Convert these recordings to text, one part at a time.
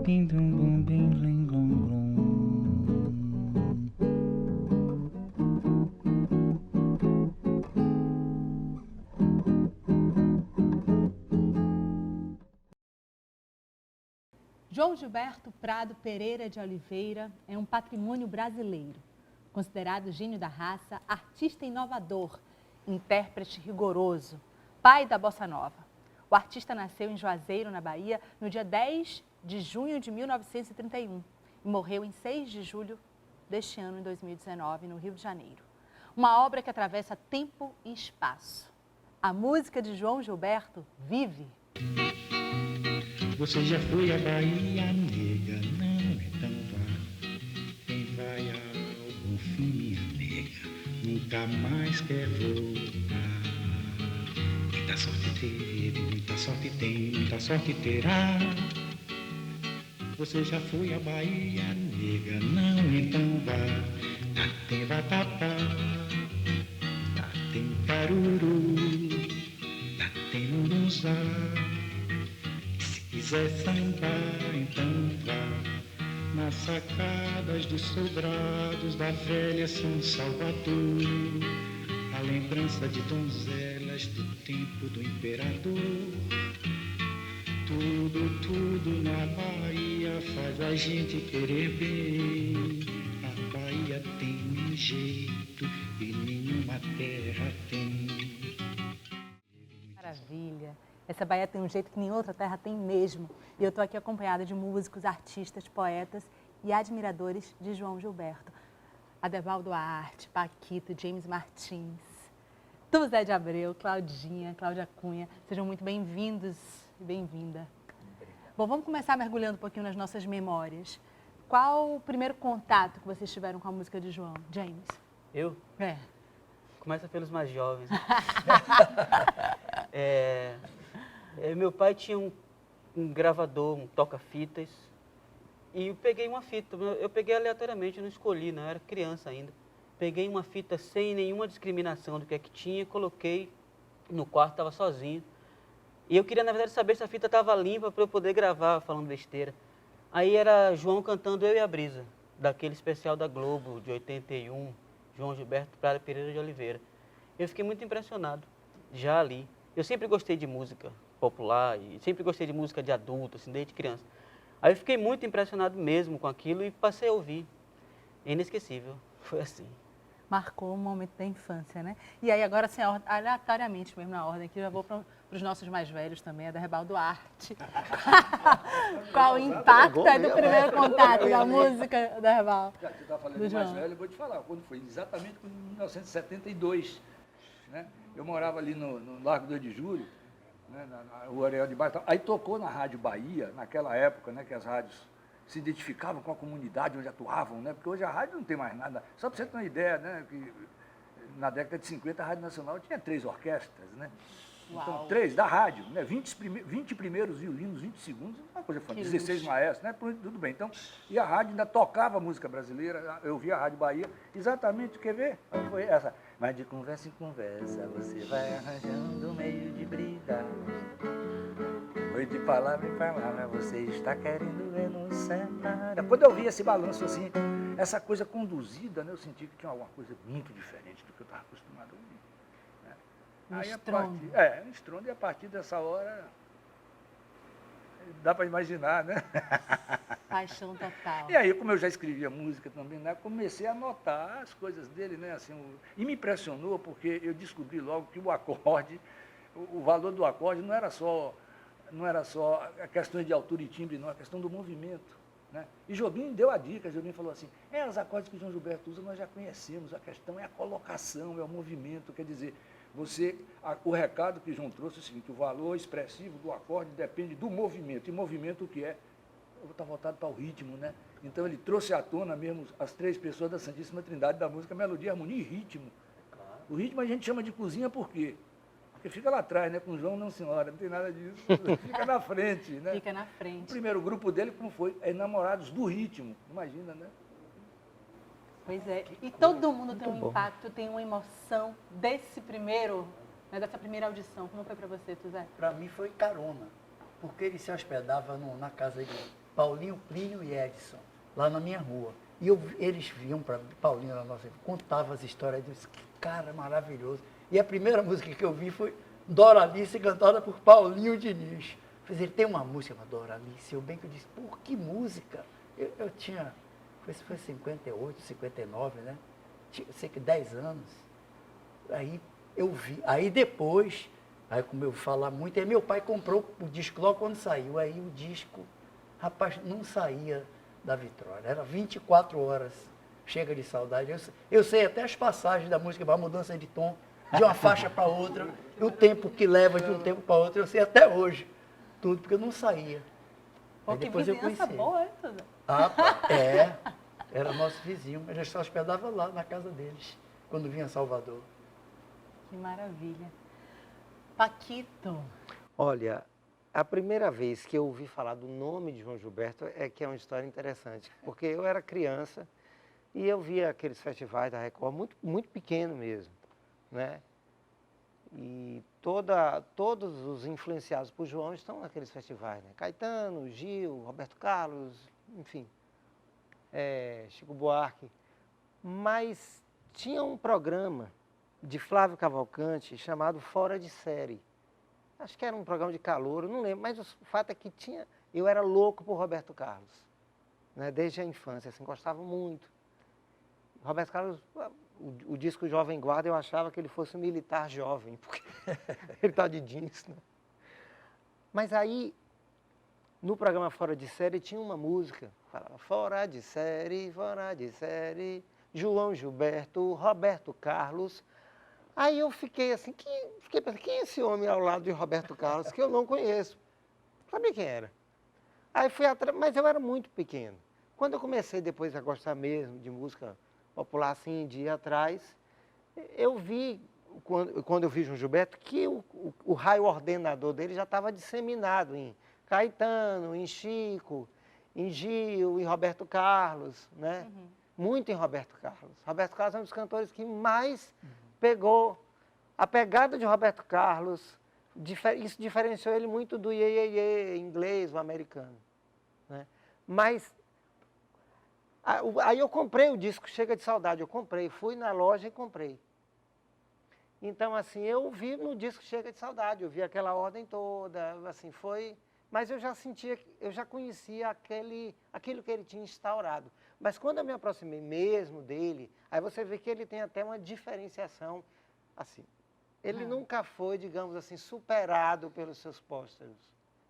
Bim, dum, bum, bim, blim, blum, blum. João Gilberto Prado Pereira de Oliveira é um patrimônio brasileiro. Considerado gênio da raça, artista inovador, intérprete rigoroso, pai da bossa nova. O artista nasceu em Juazeiro, na Bahia, no dia 10 de junho de 1931 e morreu em 6 de julho deste ano, em 2019, no Rio de Janeiro. Uma obra que atravessa tempo e espaço. A música de João Gilberto vive. Você já foi à Bahia, nega? Não, então vá. Quem vai ao Bonfim, minha nega, nunca mais quer voltar. Muita sorte teve, muita sorte tem, muita sorte terá. Você já foi à Bahia, nega? Não, então vá. Tem vatapá, tem caruru, tem muruzá. Se quiser sambar, então vá nas sacadas dos sobrados da velha São Salvador. A lembrança de donzelas do tempo do imperador. Tudo na Bahia faz a gente querer bem. A Bahia tem um jeito e nenhuma terra tem. Maravilha! Essa Bahia tem um jeito que nem outra terra tem mesmo. E eu estou aqui acompanhada de músicos, artistas, poetas e admiradores de João Gilberto. Adevaldo Duarte, Paquito, James Martins, Zé de Abreu, Claudinha, Cláudia Cunha. Sejam muito bem-vindos e bem-vinda. Bom, vamos começar mergulhando um pouquinho nas nossas memórias. Qual o primeiro contato que vocês tiveram com a música de João? James? Eu? É. Começa pelos mais jovens. Meu pai tinha um gravador, um toca-fitas, e eu peguei uma fita. Eu peguei aleatoriamente, eu não escolhi, não, eu era criança ainda. Peguei uma fita sem nenhuma discriminação do que é que tinha, coloquei no quarto, estava sozinho. E eu queria, na verdade, saber se a fita estava limpa para eu poder gravar falando besteira. Aí era João cantando Eu e a Brisa, daquele especial da Globo, de 81, João Gilberto Prado Pereira de Oliveira. Eu fiquei muito impressionado, já ali. Eu sempre gostei de música popular, e sempre gostei de música de adulto, assim, desde criança. Aí eu fiquei muito impressionado mesmo com aquilo e passei a ouvir. É inesquecível, foi assim. Marcou um momento da infância, né? E aí agora, assim, aleatoriamente mesmo na ordem, aqui eu já vou para os nossos mais velhos também, a Adevaldo Duarte. Qual o impacto do primeiro contato da música, Adevaldo? Já que você está falando de mais velho, eu vou te falar, quando foi exatamente em 1972. Né? Eu morava ali no Largo 2 de Julho, né, na Rua Areal de Baixo. Aí tocou na Rádio Bahia, naquela época, né, que as rádios se identificavam com a comunidade onde atuavam, né? Porque hoje a rádio não tem mais nada. Só para você ter uma ideia, né? Que na década de 50 a Rádio Nacional tinha 3 orquestras, né? Uau. Então, 3 da rádio, né? 20 primeiros violinos, 20 segundos, uma coisa foi 16 maestros, né? Tudo bem. Então, e a rádio ainda tocava música brasileira, eu via a Rádio Bahia, exatamente, quer ver? Foi essa. Mas de conversa em conversa, você vai arranjando um meio de brigar. Foi de palavra em palavra, você está querendo ver nos separar. Quando eu vi esse balanço assim, essa coisa conduzida, né, eu senti que tinha alguma coisa muito diferente do que eu estava acostumado a ouvir. Né? Um estrondo. Um estrondo, e a partir dessa hora, dá para imaginar, né? Paixão total. E aí, como eu já escrevia música também, né, comecei a notar as coisas dele, né? Assim, e me impressionou porque eu descobri logo que o acorde, o valor do acorde não era só a questão de altura e timbre, não, a questão do movimento. Né? E Jobim deu a dica, Jobim falou assim, os acordes que o João Gilberto usa nós já conhecemos, a questão é a colocação, é o movimento, quer dizer, o recado que João trouxe é o seguinte, o valor expressivo do acorde depende do movimento, e movimento o que é? Está voltado para o ritmo, né? Então ele trouxe à tona mesmo as 3 pessoas da Santíssima Trindade da música, melodia, harmonia e ritmo. O ritmo a gente chama de cozinha por quê? Porque fica lá atrás, né? Com João, não senhora, não tem nada disso. Fica na frente, né? Fica na frente. O primeiro grupo dele, como foi? Enamorados do ritmo. Imagina, né? Pois é. E todo mundo tem um impacto, tem uma emoção desse primeiro, né, dessa primeira audição. Como foi para você, Zé? Para mim foi carona. porque ele se hospedava na casa de Paulinho, Plínio e Edson, lá na minha rua. E eles vinham para Paulinho, na nossa, contava as histórias, eu disse, que cara maravilhoso. E a primeira música que eu vi foi Doralice, cantada por Paulinho Diniz. Ele tem uma música chamada Doralice, eu bem que eu disse, por que música? Eu tinha, foi 58, 59, né? Tinha, sei que 10 anos. Aí eu vi, aí depois, aí como eu falar muito, aí meu pai comprou o disco logo quando saiu. Aí o disco, rapaz, não saía da vitrola, era 24 horas. Chega de saudade. Eu sei até as passagens da música, a mudança de tom, de uma faixa para outra, o tempo que leva de um tempo para outro, eu sei até hoje. Tudo, porque eu não saía. Pô, Aí que depois eu vizinhança conheci. boa, hein, Tudo? Ah, pá, era nosso vizinho, a gente só hospedava lá na casa deles, quando vinha a Salvador. Que maravilha. Paquito. Olha, a primeira vez que eu ouvi falar do nome de João Gilberto é que é uma história interessante, porque eu era criança e eu via aqueles festivais da Record muito, muito pequeno mesmo, né? E todos os influenciados por João estão naqueles festivais, né? Caetano, Gil, Roberto Carlos, enfim, Chico Buarque. Mas tinha um programa de Flávio Cavalcante chamado Fora de Série. Acho que era um programa de calouro, não lembro, mas o fato é que eu era louco por Roberto Carlos, né? Desde a infância, assim, gostava muito. Roberto Carlos, o disco Jovem Guarda, eu achava que ele fosse um militar jovem, porque ele está de jeans, né? Mas aí, no programa Fora de Série, tinha uma música, falava Fora de Série, João Gilberto, Roberto Carlos. Aí eu fiquei assim, fiquei pensando, quem é esse homem ao lado de Roberto Carlos, que eu não conheço? Não sabia quem era. Aí fui atrás, mas eu era muito pequeno. Quando eu comecei depois a gostar mesmo de música popular, assim, de ir atrás, eu vi, quando eu vi João Gilberto, que o raio ordenador dele já estava disseminado em Caetano, em Chico, em Gil, em Roberto Carlos, né? Uhum. Muito em Roberto Carlos. Roberto Carlos é um dos cantores que mais pegou a pegada de Roberto Carlos, isso diferenciou ele muito do iê, iê, iê, inglês, o americano, né? Mas aí eu comprei o disco Chega de Saudade, fui na loja e comprei. Então, assim, eu vi no disco Chega de Saudade, eu vi aquela ordem toda, assim, foi... Mas eu já sentia, eu já conhecia aquilo que ele tinha instaurado. Mas quando eu me aproximei mesmo dele, aí você vê que ele tem até uma diferenciação, assim, ele nunca foi, digamos assim, superado pelos seus pósteros.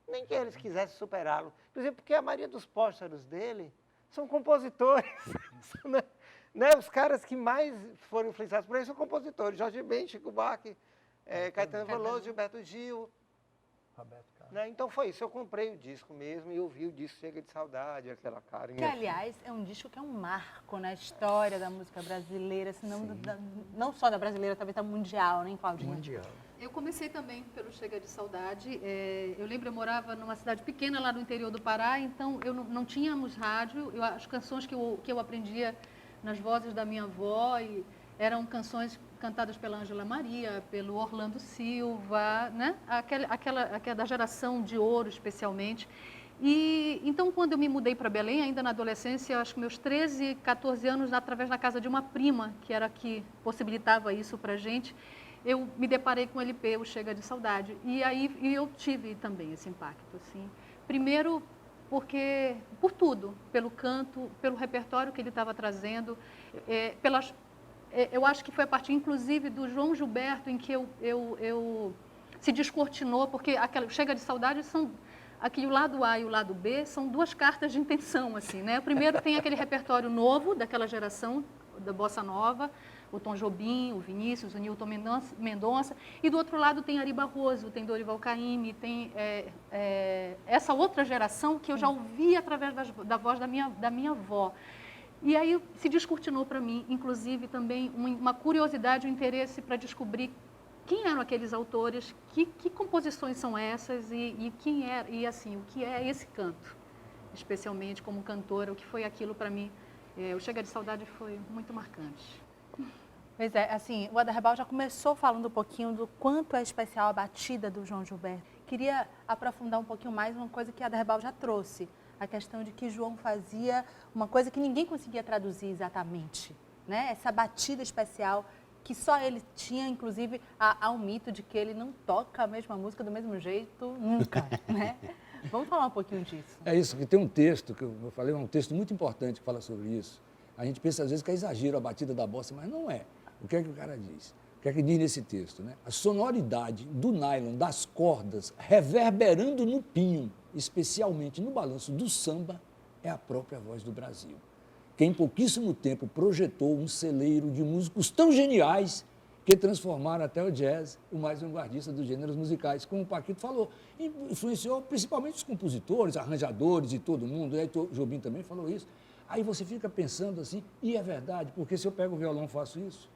Nem que eles quisessem superá-lo. Por exemplo, porque a maioria dos pósteros dele são compositores, né? Os caras que mais foram influenciados por ele são compositores. Jorge Ben, Chico Buarque, Caetano Veloso, Gilberto Gil. Roberto Carlos. Né? Então foi isso, eu comprei o disco mesmo e eu vi o disco Chega de Saudade, aquela cara. Que, aliás, é um disco que é um marco na história da música brasileira, se não só da brasileira, também tá mundial, né, Claudinha? Mundial. Eu comecei também pelo Chega de Saudade. Eu lembro, eu morava numa cidade pequena lá no interior do Pará, então eu não tínhamos rádio. As canções que eu aprendia nas vozes da minha avó eram canções cantadas pela Ângela Maria, pelo Orlando Silva, né? Aquela da geração de ouro, especialmente. E então, quando eu me mudei para Belém, ainda na adolescência, acho que meus 13, 14 anos, através da casa de uma prima, que era que possibilitava isso para a gente, eu me deparei com o LP, o Chega de Saudade. E aí eu tive também esse impacto, assim. Primeiro, porque, por tudo, pelo canto, pelo repertório que ele estava trazendo, eu acho que foi a partir, inclusive, do João Gilberto, em que eu se descortinou, porque Chega de Saudade aqui o lado A e o lado B são duas cartas de intenção, assim, né? O primeiro tem aquele repertório novo, daquela geração da Bossa Nova, o Tom Jobim, o Vinícius, o Nilton Mendonça, e do outro lado tem Ari Barroso, tem Dorival Caymmi, tem essa outra geração que eu já ouvi através da voz da minha avó. E aí se descortinou para mim, inclusive, também uma curiosidade, um interesse para descobrir quem eram aqueles autores, que composições são essas e quem era, e assim, o que é esse canto, especialmente como cantora, o que foi aquilo para mim. O Chega de Saudade foi muito marcante. Pois é, assim, o Ada Rebal já começou falando um pouquinho do quanto é especial a batida do João Gilberto, queria aprofundar um pouquinho mais uma coisa que a Derbal já trouxe, a questão de que João fazia uma coisa que ninguém conseguia traduzir exatamente, né? Essa batida especial que só ele tinha, inclusive há um mito de que ele não toca a mesma música do mesmo jeito nunca, né? Vamos falar um pouquinho disso. É isso, que tem um texto, que eu falei, é um texto muito importante que fala sobre isso. A gente pensa às vezes que é exagero a batida da bossa, mas não é. O que é que o cara diz? O que é que diz nesse texto, né? A sonoridade do nylon, das cordas, reverberando no pinho, especialmente no balanço do samba, é a própria voz do Brasil, que em pouquíssimo tempo projetou um celeiro de músicos tão geniais que transformaram até o jazz o mais vanguardista dos gêneros musicais. Como o Paquito falou, influenciou principalmente os compositores, arranjadores e todo mundo, e aí o Jobim também falou isso. Aí você fica pensando assim, e é verdade, porque se eu pego o violão e faço isso,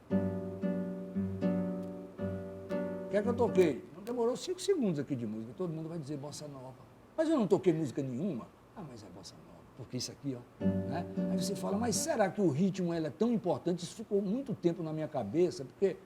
o que é que eu toquei? Não demorou 5 segundos aqui de música, todo mundo vai dizer bossa nova. Mas eu não toquei música nenhuma. Ah, mas é bossa nova, porque isso aqui, ó, né? Aí você fala, mas será que o ritmo é tão importante? Isso ficou muito tempo na minha cabeça, porque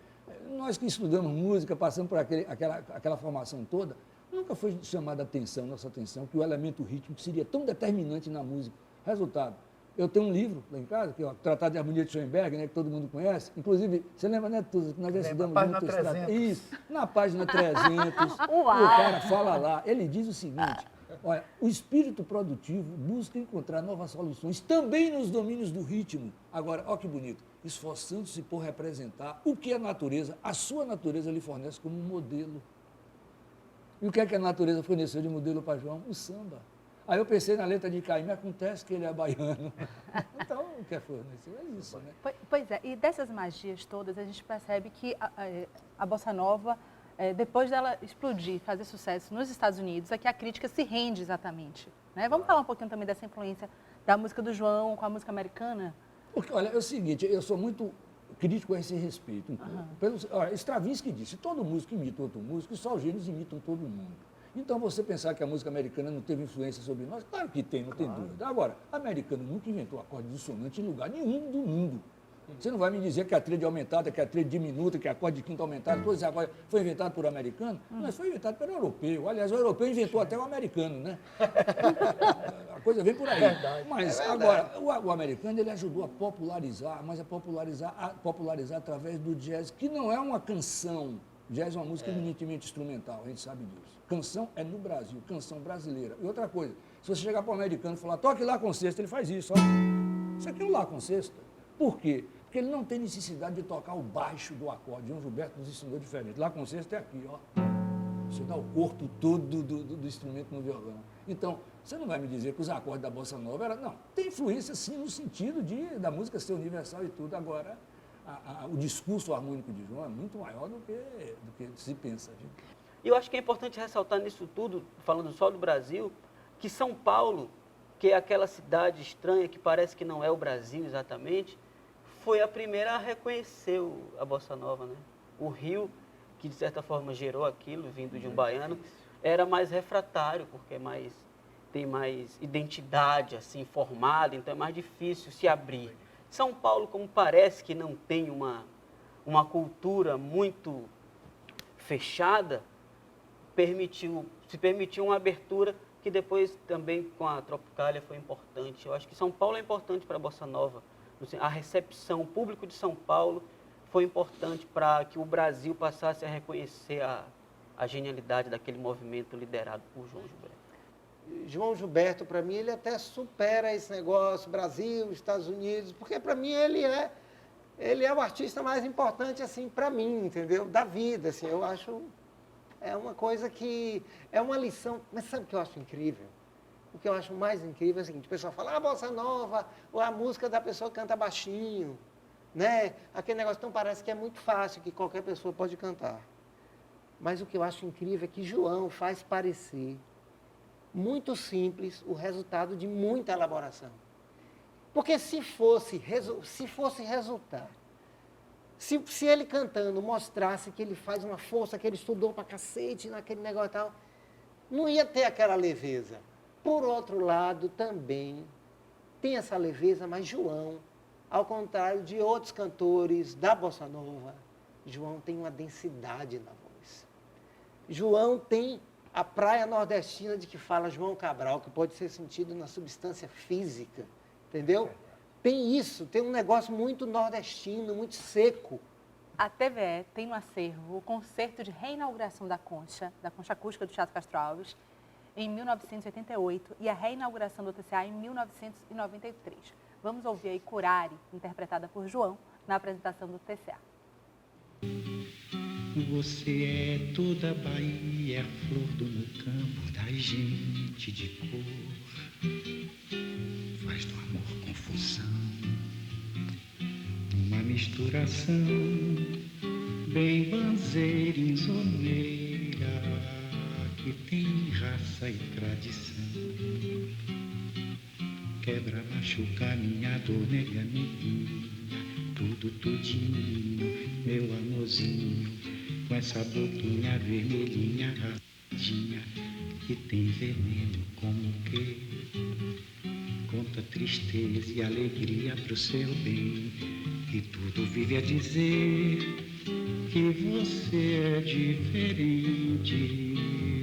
nós que estudamos música, passamos por aquela formação toda, nunca foi chamada nossa atenção, que o elemento rítmico seria tão determinante na música. Resultado, eu tenho um livro lá em casa, que é o Tratado de Harmonia de Schoenberg, né, que todo mundo conhece. Inclusive, você lembra, né, Tusa, que nós já estudamos página juntos. 300. Isso, na página 300, Uau! o cara fala lá, ele diz o seguinte, olha, o espírito produtivo busca encontrar novas soluções também nos domínios do ritmo. Agora, olha que bonito, esforçando-se por representar o que a sua natureza lhe fornece como modelo. E o que é que a natureza forneceu de modelo para João? O samba. Aí eu pensei na letra de Caim, acontece que ele é baiano. Então, o que forneceu é isso, né? Pois é, e dessas magias todas, a gente percebe que a bossa nova, depois dela explodir, fazer sucesso nos Estados Unidos, é que a crítica se rende exatamente, né? Vamos falar um pouquinho também dessa influência da música do João com a música americana? Porque, olha, é o seguinte, eu sou muito crítico a esse respeito. Olha, Stravinsky disse, todo músico imita outro músico e só os gênios imitam todo mundo. Então, você pensar que a música americana não teve influência sobre nós, claro que tem, não tem dúvida. Agora, americano nunca inventou acorde dissonante em lugar nenhum do mundo. Você não vai me dizer que a tríade aumentada, que a tríade diminuta, que a acorde de quinta aumentada, todos agora foi inventado por americano, mas foi inventado pelo europeu. Aliás, o europeu inventou até o americano, né? A coisa vem por aí. Mas agora, o americano ele ajudou a popularizar, mas a popularizar através do jazz, que não é uma canção. Jazz é uma música eminentemente instrumental, a gente sabe disso. Canção é no Brasil, canção brasileira. E outra coisa, se você chegar para o americano e falar, toque lá com sexta, ele faz isso, ó. Isso aqui é um lá com sexta. Por quê? Porque ele não tem necessidade de tocar o baixo do acorde. João Gilberto nos ensinou diferente. Lá com sexta é aqui, ó. Você dá o corpo todo do instrumento no violão. Então, você não vai me dizer que os acordes da bossa nova eram... Não, tem influência sim no sentido da música ser universal e tudo. Agora, o discurso harmônico de João é muito maior do que se pensa. Viu? E eu acho que é importante ressaltar nisso tudo, falando só do Brasil, que São Paulo, que é aquela cidade estranha que parece que não é o Brasil exatamente, foi a primeira a reconhecer a bossa nova, né? O Rio, que de certa forma gerou aquilo, vindo de um baiano, era mais refratário, porque tem mais identidade assim formada, então é mais difícil se abrir. São Paulo, como parece que não tem uma cultura muito fechada, se permitiu uma abertura que depois também com a Tropicália foi importante. Eu acho que São Paulo é importante para a bossa nova. A recepção, o público de São Paulo foi importante para que o Brasil passasse a reconhecer a genialidade daquele movimento liderado por João Gilberto. João Gilberto, para mim, ele até supera esse negócio, Brasil, Estados Unidos, porque para mim ele é o artista mais importante, assim, para mim, entendeu? Da vida, assim, eu acho, é uma coisa que, é uma lição, mas sabe o que eu acho incrível? O que eu acho mais incrível é o seguinte, o pessoal fala, bossa nova, ou a música da pessoa que canta baixinho, né? Aquele negócio, então parece que é muito fácil, que qualquer pessoa pode cantar. Mas o que eu acho incrível é que João faz parecer muito simples o resultado de muita elaboração. Porque se fosse resultar, se ele cantando mostrasse que ele faz uma força, que ele estudou pra cacete naquele negócio e tal, não ia ter aquela leveza. Por outro lado, também tem essa leveza, mas João, ao contrário de outros cantores da bossa nova, João tem uma densidade na voz. João tem a praia nordestina de que fala João Cabral, que pode ser sentido na substância física, entendeu? Tem isso, tem um negócio muito nordestino, muito seco. A TVE tem no acervo o concerto de reinauguração da Concha Acústica do Teatro Castro Alves, em 1988, e a reinauguração do TCA em 1993. Vamos ouvir aí Curare, interpretada por João, na apresentação do TCA. Você é toda a Bahia, flor do meu campo, da gente de cor. Faz do amor confusão, uma misturação, bem banzeira, insoneira, que tem raça e tradição. Quebra, machuca minha dor, nega, neguinha, tudo tudinho, meu amorzinho, com essa boquinha vermelhinha, radinha, que tem veneno como que conta tristeza e alegria pro seu bem, e tudo vive a dizer que você é diferente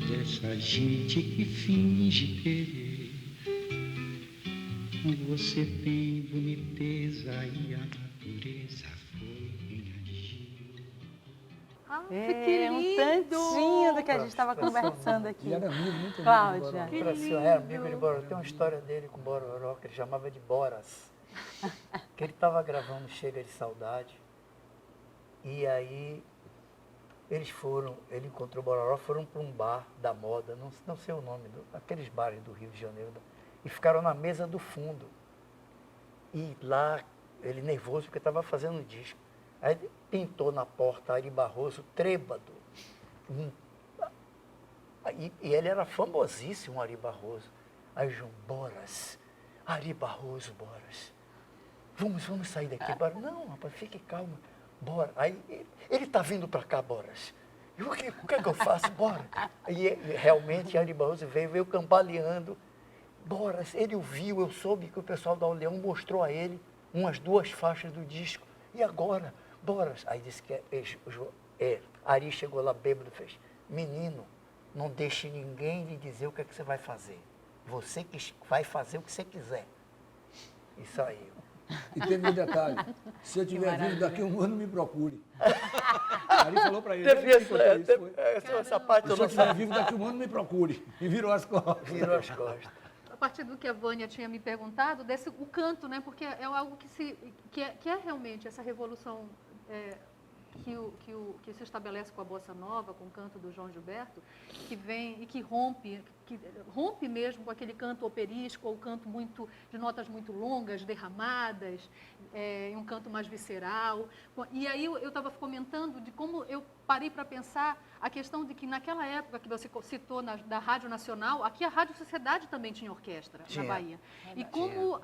dessa gente que finge querer. Você tem boniteza e a natureza foi quem agiu. É um tantinho do que a gente estava conversando aqui. Ele era amigo, muito amigo Cláudia. de Bororó. Era amigo de Bororó. Tem uma história dele com Bororó que ele chamava de Boras. Que ele estava gravando Chega de Saudade. E aí ele encontrou Bororó, foram para um bar da moda, não sei o nome, aqueles bares do Rio de Janeiro, e ficaram na mesa do fundo. E lá, ele nervoso, porque estava fazendo disco. Aí pintou na porta Ari Barroso, trêbado. E ele era famosíssimo, Ari Barroso. Aí João, Boras, Ari Barroso, Boras. Vamos sair daqui. Boras, não, rapaz, fique calmo. Bora. Aí ele está vindo para cá, Boras. E o que é que eu faço? Bora. E realmente Ari Barroso veio cambaleando. Boras, ele o viu, eu soube que o pessoal da Oleão mostrou a ele umas 2 faixas do disco. E agora? Boras. Aí disse que Ari chegou lá bêbado e fez, menino, não deixe ninguém lhe dizer o que é que você vai fazer. Você que vai fazer o que você quiser. E saiu. E teve um detalhe, se eu tiver vivo daqui a um ano, me procure. Ari falou para ele. Essa parte eu Se eu não estiver sabia. vivo daqui a um ano, me procure. E virou as costas. Virou as costas. A partir do que a Vânia tinha me perguntado, o canto, né? Porque é algo que é realmente essa revolução que se estabelece com a Bossa Nova, com o canto do João Gilberto, que vem e que rompe mesmo com aquele canto operístico, ou canto de notas muito longas, derramadas, um canto mais visceral. E aí eu estava comentando de como eu parei para pensar a questão de que naquela época que você citou da Rádio Nacional, aqui a Rádio Sociedade também tinha orquestra na Bahia. E como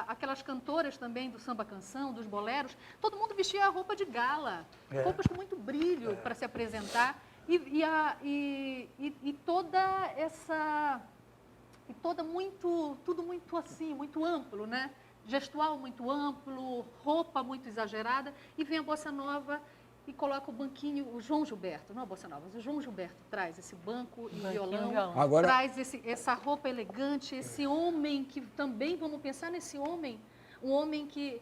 aquelas cantoras também do samba canção, dos boleros, todo mundo vestia a roupa de gala, roupas com muito brilho para se apresentar. E toda essa... E tudo muito assim, muito amplo, né? Gestual muito amplo, roupa muito exagerada. E vem a Bossa Nova e coloca o banquinho, o João Gilberto, não a Bossa Nova, mas o João Gilberto traz esse banco e violão, Agora... traz essa roupa elegante, esse homem que também, vamos pensar nesse homem, um homem que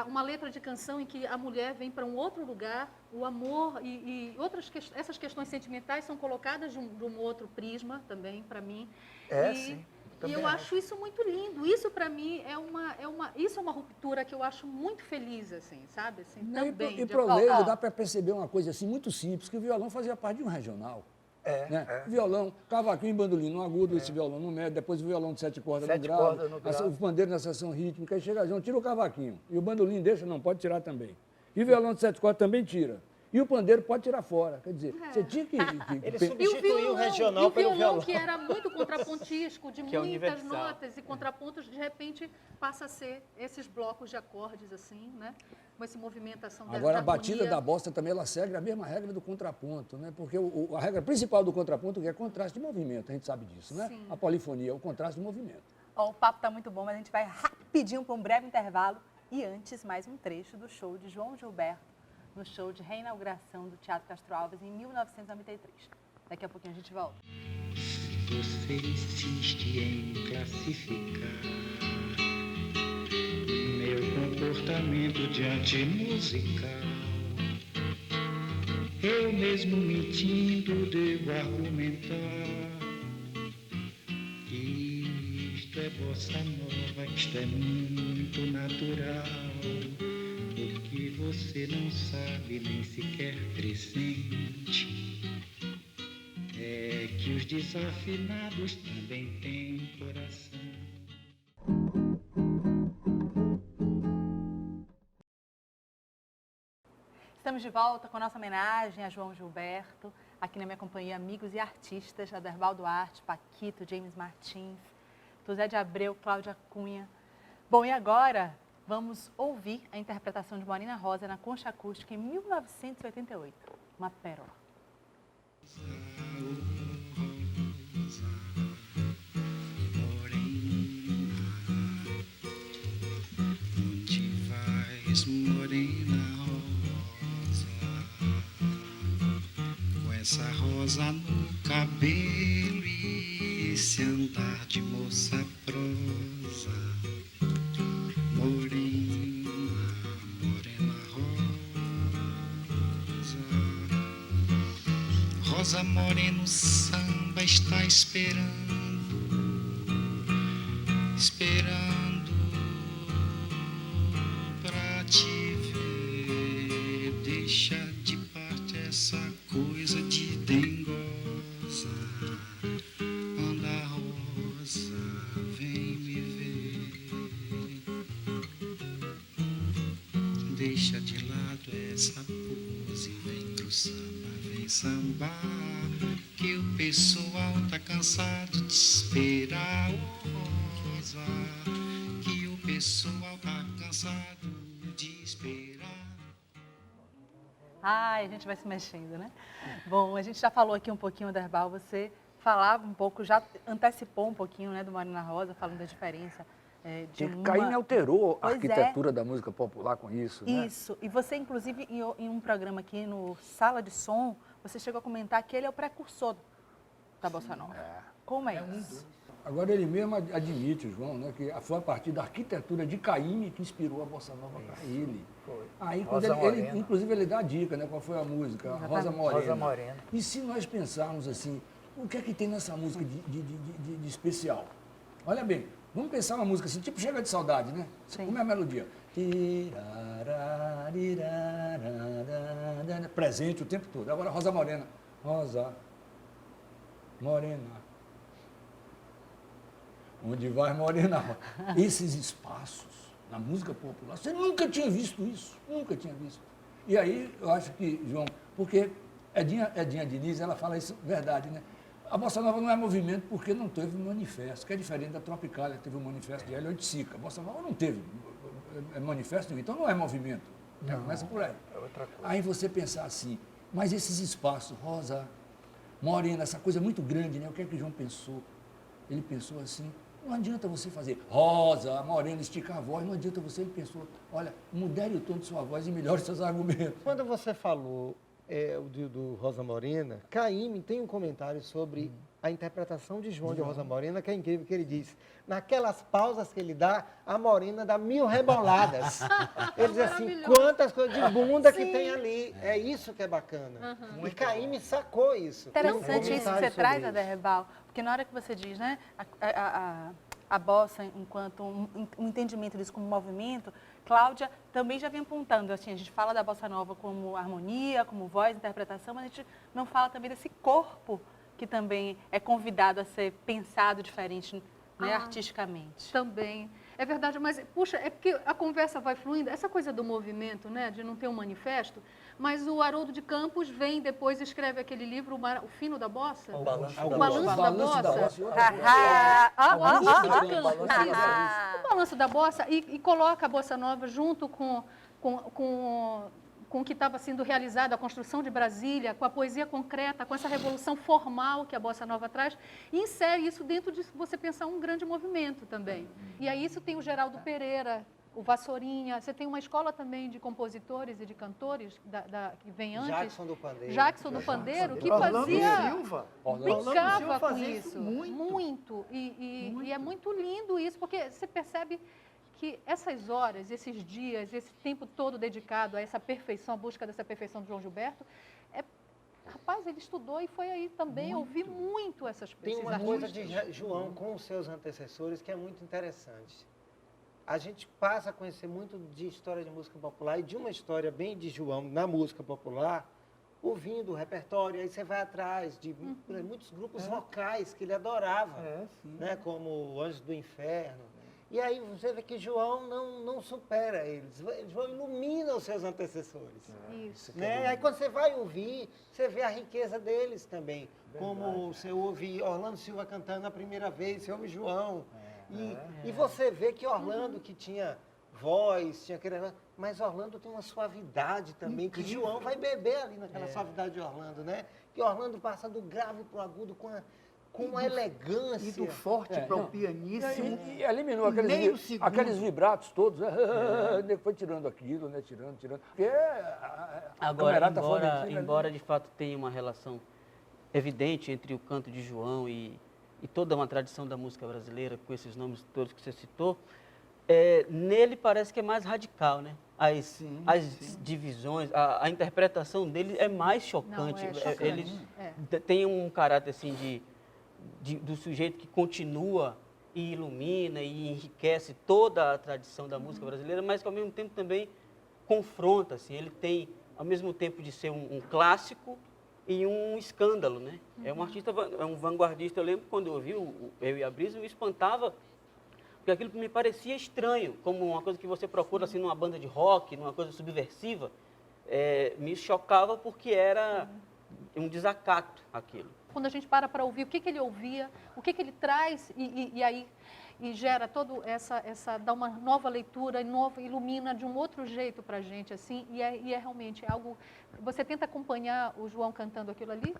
uma letra de canção em que a mulher vem para um outro lugar, o amor e essas questões sentimentais são colocadas de um outro prisma também, para mim. Sim. E eu acho isso muito lindo. Isso, para mim, isso é uma ruptura que eu acho muito feliz, assim, sabe? Assim, também. E para o leigo dá para perceber uma coisa assim muito simples, que o violão fazia parte de um regional. Violão, cavaquinho e bandolim no agudo, esse violão no médio, depois o violão de 7 cordas no grave, o pandeiro na seção rítmica, aí chega João, tira o cavaquinho. E o bandolim deixa, não, pode tirar também. E o violão de 7 cordas também tira. E o pandeiro pode tirar fora. Quer dizer, você tinha que... Ele substituiu o regional pelo violão. Que era muito contrapontístico, de muitas notas e contrapontos, de repente passa a ser esses blocos de acordes, assim, né? Com essa movimentação da Agora, a batida da bossa também, ela segue a mesma regra do contraponto, né? Porque a regra principal do contraponto é contraste de movimento, a gente sabe disso, né? Sim. A polifonia, o contraste de movimento. O papo está muito bom, mas a gente vai rapidinho para um breve intervalo. E antes, mais um trecho do show de João Gilberto, no show de reinauguração do Teatro Castro Alves em 1993. Daqui a pouquinho a gente volta. Você insiste em classificar meu comportamento diante musical. Eu mesmo mentindo devo argumentar que isto é bossa nova, que isto é muito natural. O que você não sabe nem sequer pressente é que os desafinados também têm coração. Estamos de volta com a nossa homenagem a João Gilberto, aqui na minha companhia amigos e artistas, Aderbal Duarte, Paquito, James Martins, José de Abreu, Cláudia Cunha. Bom, e agora vamos ouvir a interpretação de Morena Rosa na Concha Acústica em 1988, uma pérola. Onde vais, morena rosa, com essa rosa no cabelo e esse andar de moça prosa? Morena, morena rosa, rosa morena, o samba está esperando, esperando pra te ver. Deixa de parte essa coisa de dengosa. Anda, rosa, vem me ver. Deixa de lado essa pose, vem pro samba, vem sambar, que o pessoal tá cansado de esperar. Oh, rosa, que o pessoal tá cansado de esperar. Ai, a gente vai se mexendo, né? Bom, a gente já falou aqui um pouquinho, Aderbal, você falava um pouco, já antecipou um pouquinho, né, do Morena Rosa, falando da diferença de uma... Caíme alterou a Pois é. arquitetura da música popular com isso, né? Isso, e você, inclusive, em um programa aqui no Sala de Som, você chegou a comentar que ele é o precursor da Bossa Nova. Como é isso? Agora ele mesmo admite, o João, né, que foi a partir da arquitetura de Caíme que inspirou a Bossa Nova para ele. Foi. Aí, Rosa quando ele, Morena. inclusive, ele dá a dica, né, qual foi a música? Rosa Morena. Rosa Morena. E se nós pensarmos assim, o que é que tem nessa música de especial? Olha bem, vamos pensar uma música assim, tipo Chega de Saudade, né? Sim. Como é a melodia? Presente o tempo todo. Agora Rosa Morena. Rosa Morena. Onde vai Morena? Esses espaços na música popular, você nunca tinha visto isso, nunca tinha visto. E aí, eu acho que, João, porque Edinha Diniz, ela fala isso, verdade, né? A Bossa Nova não é movimento porque não teve um manifesto, que é diferente da Tropicália, que teve um manifesto de Hélio Oiticica. A Bossa Nova não teve manifesto nenhum, então não é movimento. Já começa por aí. É outra coisa. Aí você pensar assim, mas esses espaços, Rosa, Morena, essa coisa muito grande, né? O que é que o João pensou? Ele pensou assim, não adianta você fazer Rosa, Morena, esticar a voz, não adianta você, ele pensou, olha, modere o tom de sua voz e melhore seus argumentos. Quando você falou do Rosa Morena, Caíme tem um comentário sobre a interpretação de João de Rosa Morena, que é incrível, que ele diz, naquelas pausas que ele dá, a Morena dá 1000 reboladas. Ele diz assim, Maravilhoso. quantas coisas de bunda que tem ali. É isso que é bacana. E Caíme sacou isso. Tem um Interessante isso que comentário você sobre traz, isso. Aderbal, porque na hora que você diz, né, a bossa enquanto um entendimento disso como movimento, Cláudia também já vem apontando, assim, a gente fala da bossa nova como harmonia, como voz, interpretação, mas a gente não fala também desse corpo que também é convidado a ser pensado diferente, né, artisticamente. Também. É verdade, mas, puxa, é porque a conversa vai fluindo, essa coisa do movimento, né, de não ter um manifesto, mas o Haroldo de Campos vem depois e escreve aquele livro, O Fino da Bossa. O balanço O da balanço bossa. da bossa. O balanço da bossa e coloca a bossa nova junto com o que estava sendo realizado, a construção de Brasília, com a poesia concreta, com essa revolução formal que a bossa nova traz, e insere isso dentro de você pensar um grande movimento também. E aí isso tem o Geraldo Pereira, o Vassourinha. Você tem uma escola também de compositores e de cantores que vem antes. Jackson do Pandeiro. Jackson do Pandeiro, que Orlando fazia... Silva. brincava Silva com fazia isso. muito. E é muito lindo isso, porque você percebe que essas horas, esses dias, esse tempo todo dedicado a essa perfeição, a busca dessa perfeição do João Gilberto, rapaz, ele estudou e foi aí também ouvir muito esses Tem uma artistas. coisa de João com os seus antecessores que é muito interessante. A gente passa a conhecer muito de história de música popular e de uma história bem de João na música popular, ouvindo o repertório, aí você vai atrás de muitos grupos vocais que ele adorava, né, como o Anjos do Inferno. E aí você vê que João não supera eles. João ilumina os seus antecessores. Isso. Né? Aí quando você vai ouvir, você vê a riqueza deles também. Como você ouve Orlando Silva cantando a primeira vez, você ouve João. E você vê que Orlando, que tinha voz, tinha aquele... Mas Orlando tem uma suavidade também, que João vai beber ali naquela suavidade de Orlando, né? Que Orlando passa do grave para o agudo com uma elegância. E do forte para o pianíssimo. E eliminou meio segundo. aqueles vibratos todos, foi tirando aquilo, né? Tirando. Porque Agora, camerata flamentina, né? embora de fato tenha uma relação evidente entre o canto de João e toda uma tradição da música brasileira, com esses nomes todos que você citou, nele parece que é mais radical, né? As divisões, a interpretação dele é mais chocante. Não, é chocante. Ele tem um caráter assim do sujeito que continua e ilumina e enriquece toda a tradição da música brasileira, mas que ao mesmo tempo também confronta, assim, ele tem, ao mesmo tempo de ser um clássico e um escândalo, né? É um artista, é um vanguardista. Eu lembro quando eu ouvi Eu e a Brisa, me espantava, porque aquilo me parecia estranho, como uma coisa que você procura assim numa banda de rock, numa coisa subversiva, me chocava porque era um desacato aquilo. Quando a gente para ouvir o que ele ouvia, o que ele traz e aí gera todo dá uma nova leitura, ilumina de um outro jeito para a gente, assim, e é realmente algo, você tenta acompanhar o João cantando aquilo ali,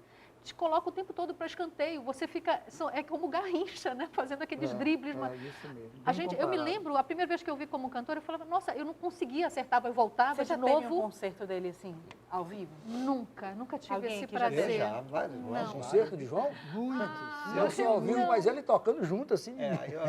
te coloca o tempo todo para escanteio, você fica, é como Garrincha, né, fazendo aqueles dribles. Isso mesmo. Eu me lembro, a primeira vez que eu vi como cantora, eu falava, nossa, eu não conseguia acertar, eu voltava Você de já novo. teve um concerto dele, assim, ao vivo? Nunca tive Alguém esse aqui já prazer. teve? Já, vários. Não. Concerto de João? Muitos. Eu só ouvi, mas ele tocando junto, assim. Aí, ó,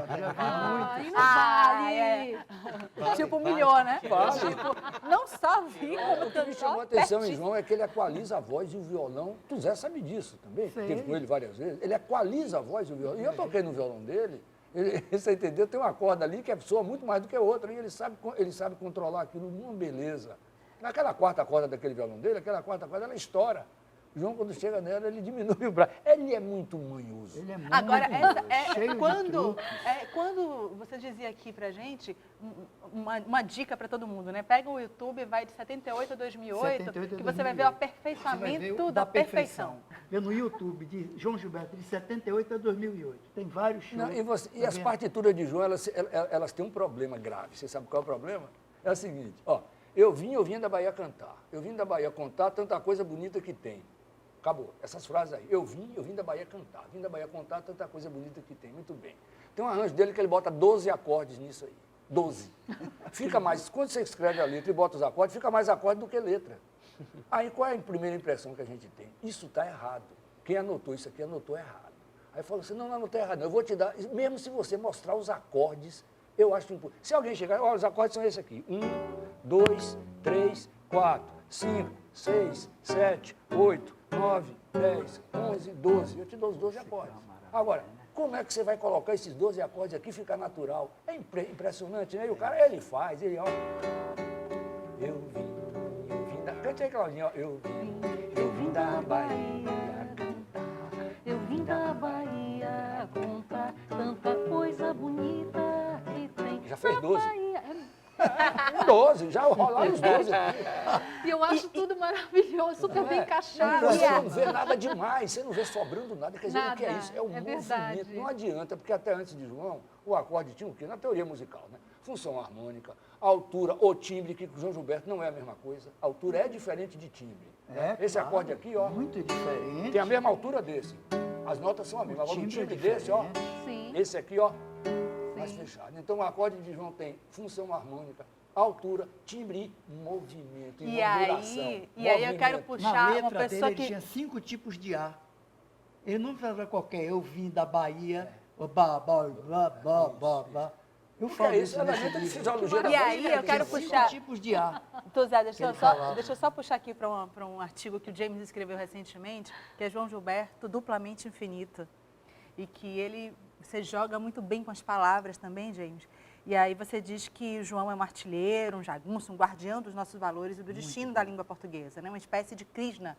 Aí não vale. Tipo, humilhou, né? Vale. Tipo, não só vi como O que me chamou a cantor, atenção em João é que ele equaliza a voz e o violão. Tu Zé sabe disso também, Sei. teve com ele várias vezes. Ele equaliza a voz e o violão. E eu toquei no violão dele, você entendeu? Tem uma corda ali que soa muito mais do que a outra, e ele sabe controlar aquilo numa beleza. Naquela quarta corda daquele violão dele, aquela quarta corda, ela estoura. João, quando chega nela, ele diminui o braço. Ele é muito manhoso. Ele é muito Agora, cheio de quando truques. você dizia aqui pra gente, uma dica para todo mundo, né? Pega o YouTube, vai de 78 a 2008, 78 a que você vai 2008. ver o Você vai aperfeiçoamento ver da perfeição. Vê no YouTube de João Gilberto, de 78 a 2008. Tem vários shows. Não, e as partituras de João, elas têm um problema grave. Você sabe qual é o problema? É o seguinte, ó, eu vim da Bahia cantar. Eu vim da Bahia contar tanta coisa bonita que tem. Acabou. Essas frases aí. Eu vim da Bahia cantar. Vim da Bahia contar tanta coisa bonita que tem. Muito bem. Tem um arranjo dele que ele bota 12 acordes nisso aí. 12. Fica mais. Quando você escreve a letra e bota os acordes, fica mais acorde do que letra. Aí qual é a primeira impressão que a gente tem? Isso está errado. Quem anotou isso aqui anotou errado. Aí falou assim, não anotei errado. Não. Eu vou te dar, mesmo se você mostrar os acordes, eu acho impossível. Se alguém chegar, olha, os acordes são esses aqui. 1, 2, 3, 4, 5, 6, 7, 8, 9, 10, 11, 12. Eu te dou os 12 acordes. Agora, como é que você vai colocar esses 12 acordes aqui e ficar natural? É impressionante, né? E o cara, ele faz, ele, ó. Eu vim da... Cante aí, Claudinha, ó. Eu vim da Bahia cantar. Eu vim da Bahia contar tanta coisa bonita que tem. Já fez 12. Bahia. 12, já rolaram os 12. E eu acho tudo maravilhoso, super bem encaixado. Você não vê nada demais, você não vê sobrando nada. Quer dizer, o que é Nada, isso? É o é movimento. verdade. Não adianta, porque até antes de João, o acorde tinha o quê? Na teoria musical, né? Função harmônica, altura, o timbre, que com o João Gilberto não é a mesma coisa. A altura é diferente de timbre. Né? Esse claro, acorde aqui, ó, muito diferente. tem a mesma altura desse. As notas são a mesma. Agora, o timbre desse, ó, Sim. esse aqui, ó, mais fechado. Então, o acorde de João tem função harmônica, altura, timbre e movimento, E aí eu quero Na puxar uma letra dele, pessoa ele que... tinha 5 tipos de A. Ele não falava qualquer, eu vim da Bahia, ba, ba, ba, ba, ba, ba. Eu Porque falo é isso isso, é da nesse letra de livro. fisiologia da E aí voz, eu quero Tinha puxar... 5 tipos de A. Então, Zé, falava. deixa eu só puxar aqui para um artigo que o James escreveu recentemente, que é João Gilberto, duplamente infinito. E que você joga muito bem com as palavras também, James. E aí você diz que o João é um artilheiro, um jagunço, um guardião dos nossos valores e do destino da língua portuguesa, né? Uma espécie de Krishna,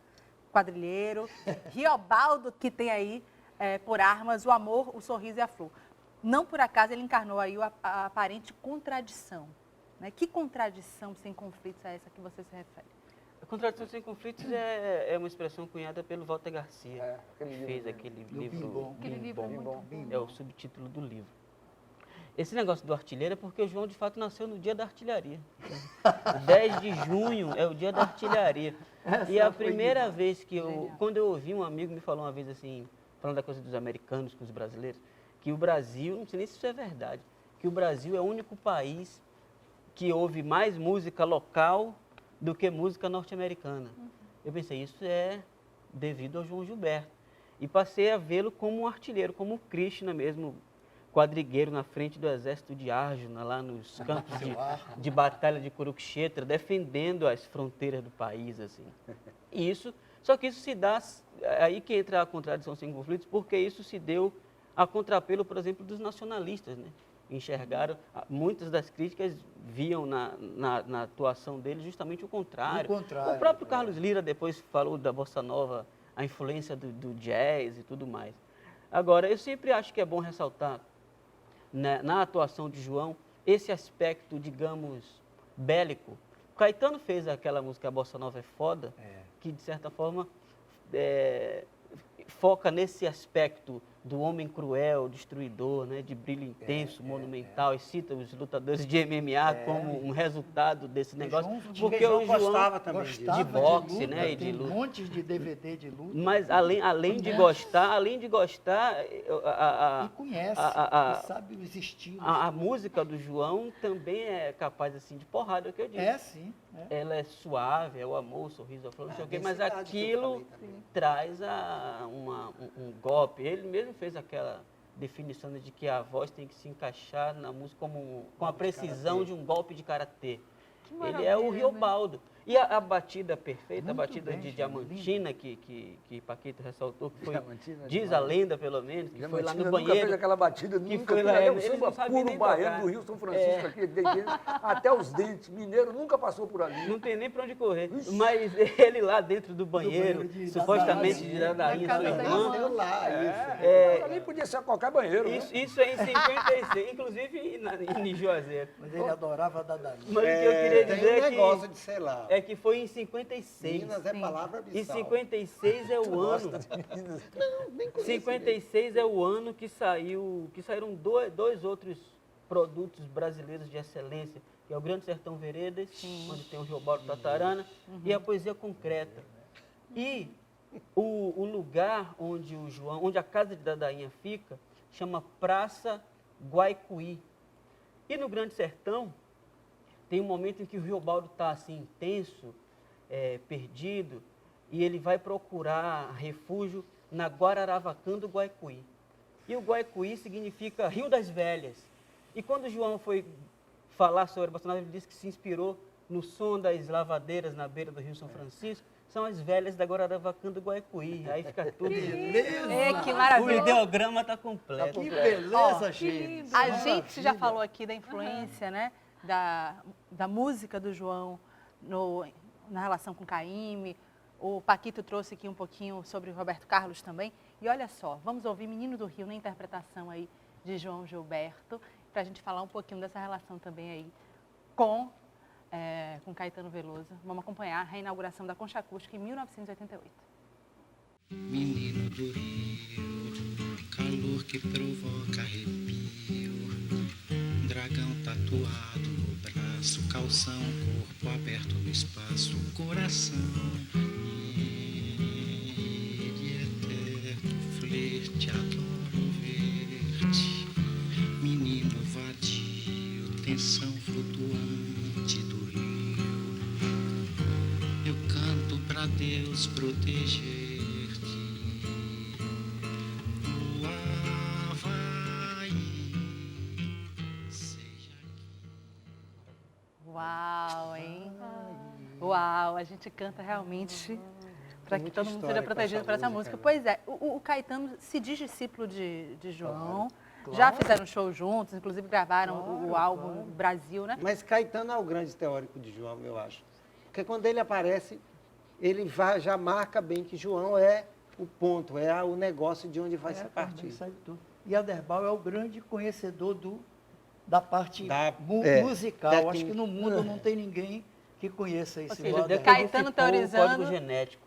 quadrilheiro, Riobaldo, que tem aí por armas o amor, o sorriso e a flor. Não por acaso ele encarnou aí a aparente contradição. Né? Que contradição sem conflitos é essa que você se refere? A contradição sem conflitos é uma expressão cunhada pelo Walter Garcia, aquele que livro fez dele. aquele Do livro Bimbom. Aquele livro é muito bom. É o subtítulo do livro. Esse negócio do artilheiro é porque o João, de fato, nasceu no dia da artilharia. O 10 de junho é o dia da artilharia. E a primeira vez que quando eu ouvi um amigo me falou uma vez assim, falando da coisa dos americanos com os brasileiros, que o Brasil, não sei nem se isso é verdade, que o Brasil é o único país que ouve mais música local do que música norte-americana. Eu pensei, isso é devido ao João Gilberto. E passei a vê-lo como um artilheiro, como um Krishna mesmo, quadrigueiro na frente do exército de Arjuna, lá nos campos de batalha de Kurukshetra, defendendo as fronteiras do país, assim. Só que isso se dá, aí que entra a contradição sem conflitos, porque isso se deu a contrapelo, por exemplo, dos nacionalistas, né? Enxergaram, muitas das críticas viam na atuação dele justamente o contrário. O próprio Carlos Lira depois falou da Bossa Nova, a influência do jazz e tudo mais. Agora, eu sempre acho que é bom ressaltar na atuação de João esse aspecto, digamos, bélico. O Caetano fez aquela música A Bossa Nova é Foda, que de certa forma foca nesse aspecto do homem cruel, destruidor, né, de brilho intenso, monumental, e cita os lutadores de MMA como um resultado desse negócio. Porque o João gostava também Gostava de boxe, luta, né, e tem de luta. montes de DVD de luta. Mas além de gostar, E conhece, e sabe os estilos. a música do João também é capaz assim de porrada, é o que eu digo. É, sim. Ela é suave, é o amor, o sorriso, a flor, não sei o quê, mas densidade que eu aquilo falei também. traz um golpe. Ele mesmo fez aquela definição de que a voz tem que se encaixar na música com a precisão de um golpe de karatê. Ele é o maravilha, né? Riobaldo. E a batida perfeita, a Muito batida bem, de gente, Diamantina, que Paquito ressaltou, que foi, Diamantina, diz a lenda pelo menos, que foi lá no Diamantina nunca banheiro. fez aquela batida, que nunca foi fez. lá, É um eles samba não sabem puro nem baiano tocar. do Rio São Francisco, aqui, até os dentes. Mineiro nunca passou por ali. Não tem nem para onde correr. Mas ele lá dentro do banheiro, banheiro de supostamente Dadainha, de Dadainha, na sua casa da irmã. irmã. lá, Ali podia ser qualquer banheiro, né? Isso é em 56, inclusive em Juazeiro. Mas ele adorava Dadainha. Mas o que eu queria tem dizer um negócio de, sei lá, que foi em 56. Minas é palavra E abissal. 56 é o ano. 56 é o ano que saíram dois outros produtos brasileiros de excelência, que é o Grande Sertão Veredas, onde tem o Riobaldo Tatarana, e a Poesia Concreta. E o lugar onde a casa de Dadainha fica, chama Praça Guaicuí. E no Grande Sertão, tem um momento em que o Riobaldo está assim, intenso, perdido, e ele vai procurar refúgio na Guararavacã do Guaicuí. E o Guaicuí significa Rio das Velhas. E quando o João foi falar sobre a Bossa Nova, ele disse que se inspirou no som das lavadeiras na beira do Rio São Francisco, são as velhas da Guararavacã do Guaicuí. Aí fica tudo... Que O maravilha. ideograma está completo. Que beleza, gente. A gente já falou aqui da influência, né, da música do João na relação com Caymmi. O Paquito trouxe aqui um pouquinho sobre o Roberto Carlos também. E olha só, vamos ouvir Menino do Rio na interpretação aí de João Gilberto, para a gente falar um pouquinho dessa relação também aí com Caetano Veloso. Vamos acompanhar a reinauguração da Concha Acústica em 1988. Menino do Rio, calor que provoca arrepio, um dragão tatuado no braço, calção, corpo aberto no espaço, coração, ele eterno flerte, adoro ver-te, menino vai dimensão flutuante do rio. Eu canto pra Deus proteger-te. O Havaí seja aqui. Uau, hein? Uau, a gente canta realmente para que muita todo mundo história seja com protegido essa por essa música, música. né? Pois é, o Caetano se diz discípulo de João, Claro. já fizeram show juntos, inclusive gravaram o Claro, álbum claro. Brasil, né? Mas Caetano é o grande teórico de João, eu acho. Porque quando ele aparece, ele já marca bem que João é o ponto, é o negócio de onde vai se Também partir. sabe tudo. E Aderbal é o grande conhecedor da parte É, musical. técnica. Acho que no mundo não tem ninguém que conheça isso. seja, igual Ele Aderbal. Caetano decodificou teorizando. o código genético.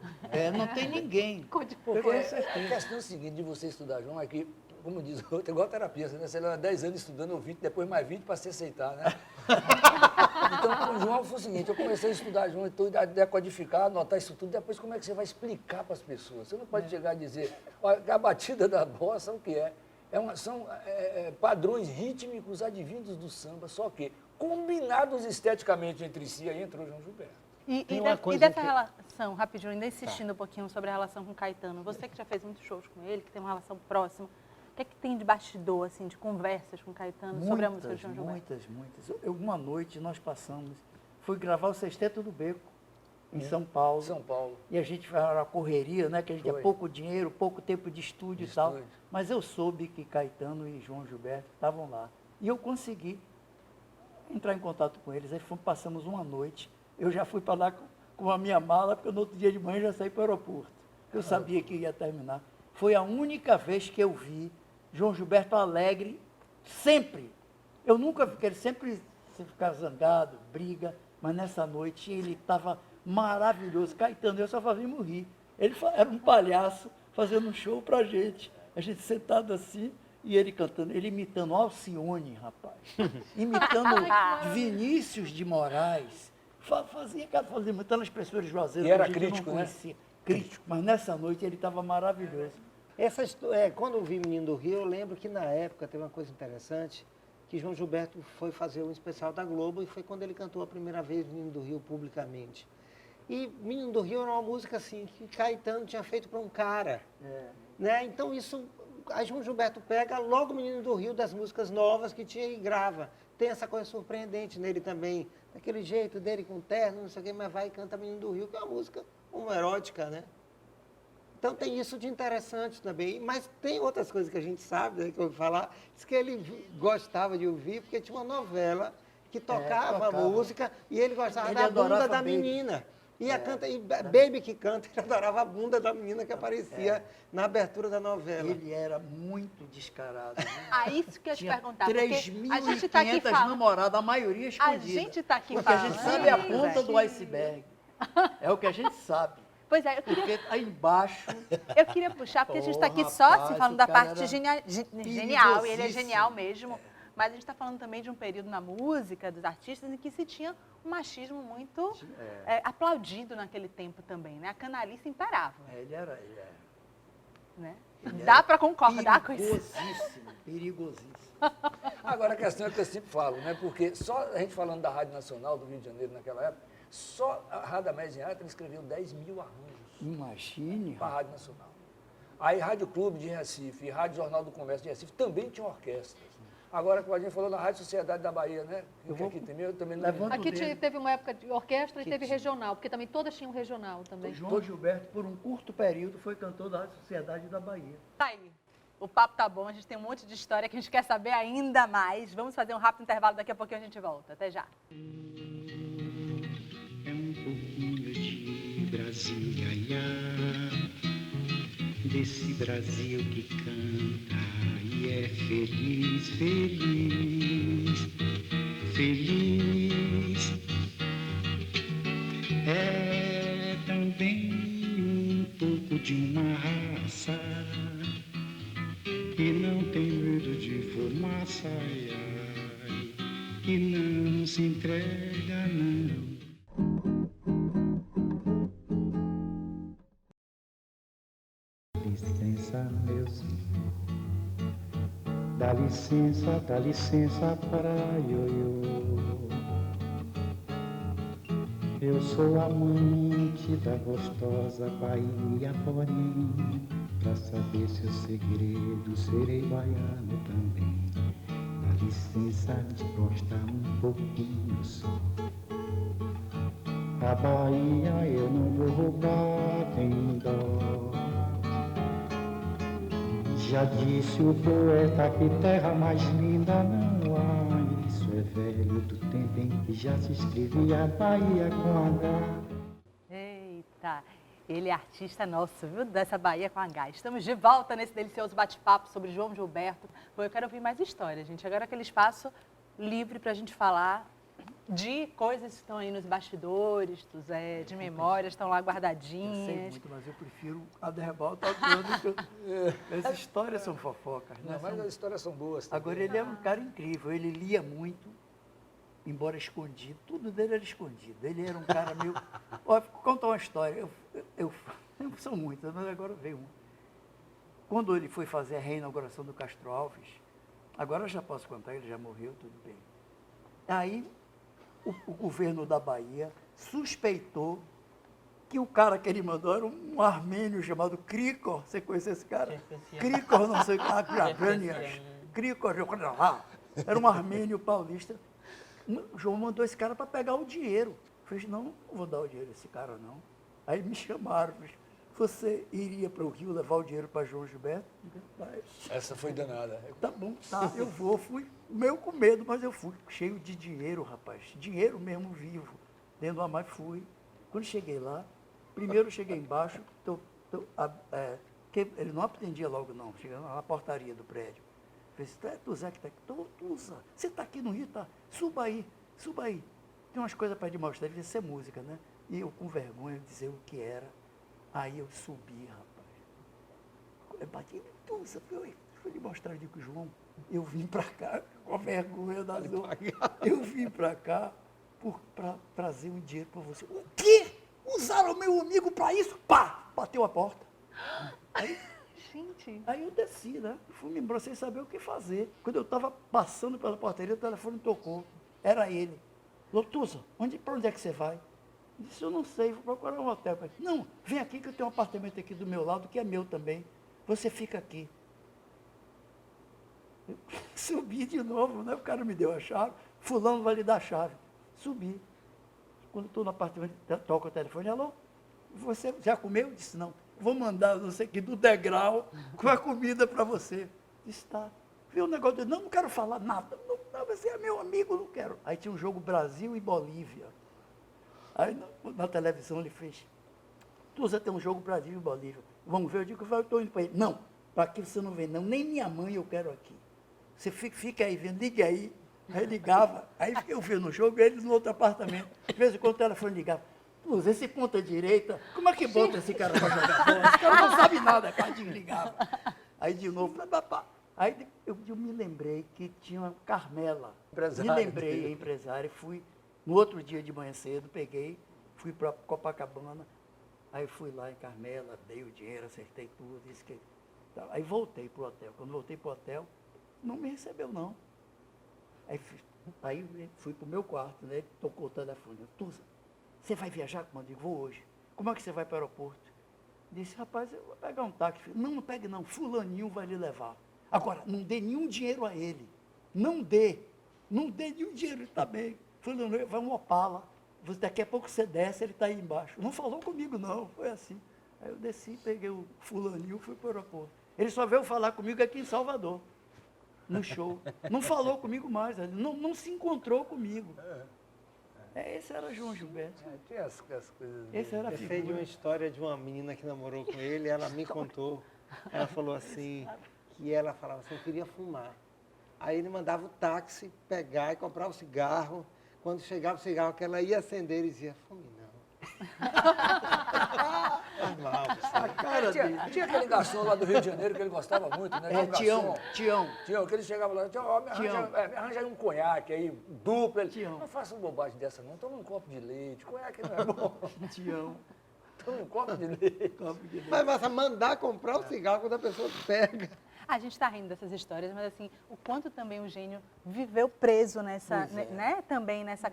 Não tem ninguém. Codificou. Com Porque a certeza. questão é o seguinte, de você estudar, João, é que, como diz o outro, é igual terapia, né? Você leva 10 anos estudando ou 20, depois mais 20 para se aceitar, né? Então, com o João foi o seguinte, eu comecei a estudar João e tudo, a decodificar, anotar isso tudo, depois como é que você vai explicar para as pessoas? Você não pode chegar e dizer, olha, a batida da bossa, o que é? São padrões rítmicos advindos do samba, só que combinados esteticamente entre si, aí entrou João Gilberto. Tem uma E coisa dessa que- relação, rapidinho, ainda insistindo um pouquinho sobre a relação com o Caetano, você que já fez muitos shows com ele, que tem uma relação próxima, o que é que tem de bastidor, assim, de conversas com o Caetano sobre a música de João Gilberto? Muitas. Uma noite nós passamos, fui gravar o Sexteto do Beco, em São Paulo. São Paulo. E a gente faz uma correria, né? Que a gente Foi. tinha pouco dinheiro, pouco tempo de estúdio De e tal. estúdio. Mas eu soube que Caetano e João Gilberto estavam lá. E eu consegui entrar em contato com eles. Aí passamos uma noite. Eu já fui para lá com a minha mala, porque no outro dia de manhã eu já saí para o aeroporto. Eu sabia que ia terminar. Foi a única vez que eu vi João Gilberto alegre, sempre. Eu nunca vi, ele sempre se ficar zangado, briga, mas nessa noite ele estava maravilhoso. Caetano, eu só fazíamos rir. Ele era um palhaço fazendo um show pra gente. A gente sentado assim e ele cantando, ele imitando Alcione, rapaz. Imitando Vinícius de Moraes. Fazia imitando as pessoas de Juazeiro. E era que a gente não crítico, né? conhecia. Crítico. Mas nessa noite ele estava maravilhoso. Quando eu vi Menino do Rio, eu lembro que na época teve uma coisa interessante, que João Gilberto foi fazer um especial da Globo e foi quando ele cantou a primeira vez Menino do Rio publicamente. E Menino do Rio era uma música assim, que Caetano tinha feito para um cara. Né? Então isso, a João Gilberto pega logo o Menino do Rio das músicas novas que tinha e grava. Tem essa coisa surpreendente nele também, daquele jeito dele com terno, não sei o quê, mas vai e canta Menino do Rio, que é uma música homoerótica, né? Então tem isso de interessante também, mas tem outras coisas que a gente sabe, né, que eu vou falar, diz que ele gostava de ouvir, porque tinha uma novela que tocava música e ele gostava Ele da bunda adorava da Baby. menina. E Baby que canta, ele adorava a bunda da menina que aparecia na abertura da novela. Ele era muito descarado. Né? Ah, isso que eu ia te Tinha perguntar, porque a gente está aqui 3.500 falando... namoradas, a maioria escondida. gente tá aqui Porque a gente falando, sabe a né, ponta Zé? do iceberg. É o que a gente sabe. Pois é, Porque aí embaixo... eu queria puxar, porque a gente está aqui Pô, só assim, rapaz, falando o da cara parte era genial, e ele é genial mesmo, mas a gente está falando também de um período na música, dos artistas, em que se tinha um machismo muito aplaudido naquele tempo também, né? A canalice imperava, Ele era né? Ele Dá era para concordar com isso? perigosíssimo. Agora, a questão é que eu sempre falo, né? Porque só a gente falando da Rádio Nacional do Rio de Janeiro naquela época, só a Radamés Inhatra escreveu 10 mil arranjos Imagine, para a Rádio Nacional. Aí Rádio Clube de Recife e Rádio Jornal do Comércio de Recife também tinham orquestras. Agora, como a gente falou na Rádio Sociedade da Bahia, né? Aqui tem, eu também não levando- Aqui dele. teve uma época de orquestra e teve regional, porque também todas tinham regional também. João Gilberto, por um curto período, foi cantor da Sociedade da Bahia. Tá aí. O papo tá bom, a gente tem um monte de história que a gente quer saber ainda mais. Vamos fazer um rápido intervalo, daqui a pouquinho a gente volta. Até já. É um pouquinho de Brasília, desse Brasil que canta e é feliz, feliz, feliz. É também um pouco de uma raça que não tem medo de fumaça, ai, ai, e não se entrega, não. Licença, meu senhor, dá licença. dá licença para ioiô. Eu sou amante da gostosa Bahia, porém, pra saber seu segredo, serei baiano também. Dá licença de gostar um pouquinho só. A Bahia eu não vou roubar, tem dó. Já disse o poeta que terra mais linda não há. Isso é velho do tempo em que já se escrevia Bahia com H. Eita, ele é artista nosso, viu? Dessa Bahia com H. Estamos de volta nesse delicioso bate-papo sobre João Gilberto. Bom, eu quero ouvir mais histórias, gente. Agora aquele espaço livre para a gente falar de coisas que estão aí nos bastidores, de memórias, estão lá Eu sei guardadinhas. muito, mas eu prefiro a Derrebal tocando. As histórias são fofocas, né? Não, mas as histórias são boas também. Agora, ele é um cara incrível, ele lia muito, embora escondido, tudo dele era escondido. Ele era um cara meio... Olha, vou contar uma história, são muitas, mas agora veio uma. Quando ele foi fazer a reinauguração do Castro Alves, agora eu já posso contar, ele já morreu, tudo bem. Aí, o governo da Bahia suspeitou que o cara que ele mandou era um armênio chamado Krikor. Você conhece esse cara? Krikor, não sei o que, Krikor, era um armênio paulista. O João mandou esse cara para pegar o dinheiro. Eu falei, não vou dar o dinheiro a esse cara, não. Aí me chamaram, você iria para o Rio levar o dinheiro para João Gilberto? Essa foi danada. Tá bom, tá, eu vou, fui, meio com medo, mas eu fui, cheio de dinheiro, rapaz, dinheiro mesmo vivo, dentro do armário, fui. Quando cheguei lá, primeiro eu cheguei embaixo, ele não atendia logo não, chegando na portaria do prédio. Falei, tu Zé que está aqui? Tu Zé, você está aqui no Rio, tá? Suba aí, tem umas coisas para te mostrar, ele disse, isso é música, né? E eu com vergonha de dizer o que era, aí eu subi, rapaz. Eu bati, foi lhe mostrar, eu digo, João, eu vim para cá, com a vergonha da dor, eu vim para cá para trazer um dinheiro para você. O quê? Usaram o meu amigo para isso? Pá! Bateu a porta. Gente. Aí eu desci, né? Fui-me embora sem saber o que fazer. Quando eu estava passando pela portaria, o telefone tocou. Era ele. Lotusa, para onde é que você vai? Eu disse, eu não sei, vou procurar um hotel. Eu disse, não, vem aqui que eu tenho um apartamento aqui do meu lado, que é meu também. Você fica aqui. Eu subi de novo, né? O cara me deu a chave. Fulano vai lhe dar a chave. Subi. Quando estou no apartamento, toca o telefone. Alô? Você já comeu? Eu disse, não. Vou mandar, não sei o que, do degrau, com a comida para você. Disse, tá. Viu o negócio dele? Não quero falar nada. Não, você é meu amigo, não quero. Aí tinha um jogo Brasil e Bolívia. Aí na televisão ele fez, você tem um jogo Brasil e Bolívia. Vamos ver? Eu digo, eu estou indo para ele. Não, para aqui você não vem, não. Nem minha mãe eu quero aqui. Você fica aí vendo, ligue aí. Aí ligava, aí eu via no jogo, eles no outro apartamento. De vez em quando o telefone ligava. Esse ponta direita, como é que bota esse cara para jogar bola? Esse cara não sabe nada, Cadinho ligava. Aí de novo, aí eu me lembrei que tinha uma Carmela. Empresária. Me lembrei, a empresária, fui, no outro dia de manhã cedo, peguei, fui para Copacabana, aí fui lá em Carmela, dei o dinheiro, acertei tudo, disse que... Aí voltei para o hotel. Quando voltei para o hotel, não me recebeu, não. Aí fui para o meu quarto, né? Ele tocou o telefone. Tusa, você vai viajar? Como eu digo, vou hoje. Como é que você vai para o aeroporto? Disse, rapaz, eu vou pegar um táxi. Não pegue não, fulaninho vai lhe levar. Agora, não dê nenhum dinheiro a ele. Não dê nenhum dinheiro, ele está bem. Fulaninho, vai um Opala. Daqui a pouco você desce, ele está aí embaixo. Não falou comigo não, foi assim. Aí eu desci, peguei o fulaninho e fui para o aeroporto. Ele só veio falar comigo aqui em Salvador, no show. Não falou comigo mais, não se encontrou comigo. Esse era João Gilberto. Tinha as coisas. Esse era a Eu sei de uma figura. história de uma menina que namorou com ele, ela me contou. Ela falou assim, que ela falava assim, eu queria fumar. Aí ele mandava o táxi pegar e comprar o cigarro. Quando chegava o cigarro que ela ia acender, ele dizia, fume não. Normal, A cara dele. Tinha aquele garçom lá do Rio de Janeiro que ele gostava muito, né? Tião. Tião, que ele chegava lá, Tião, me arranja aí um conhaque aí, duplo. Ele, Tião. não faça uma bobagem dessa não, toma um copo de leite, conhaque não é bom. Tião. Toma um copo de leite. Mas mandar comprar o cigarro quando a pessoa pega. A gente está rindo dessas histórias, mas assim, o quanto também o gênio viveu preso nessa, né? Também nessa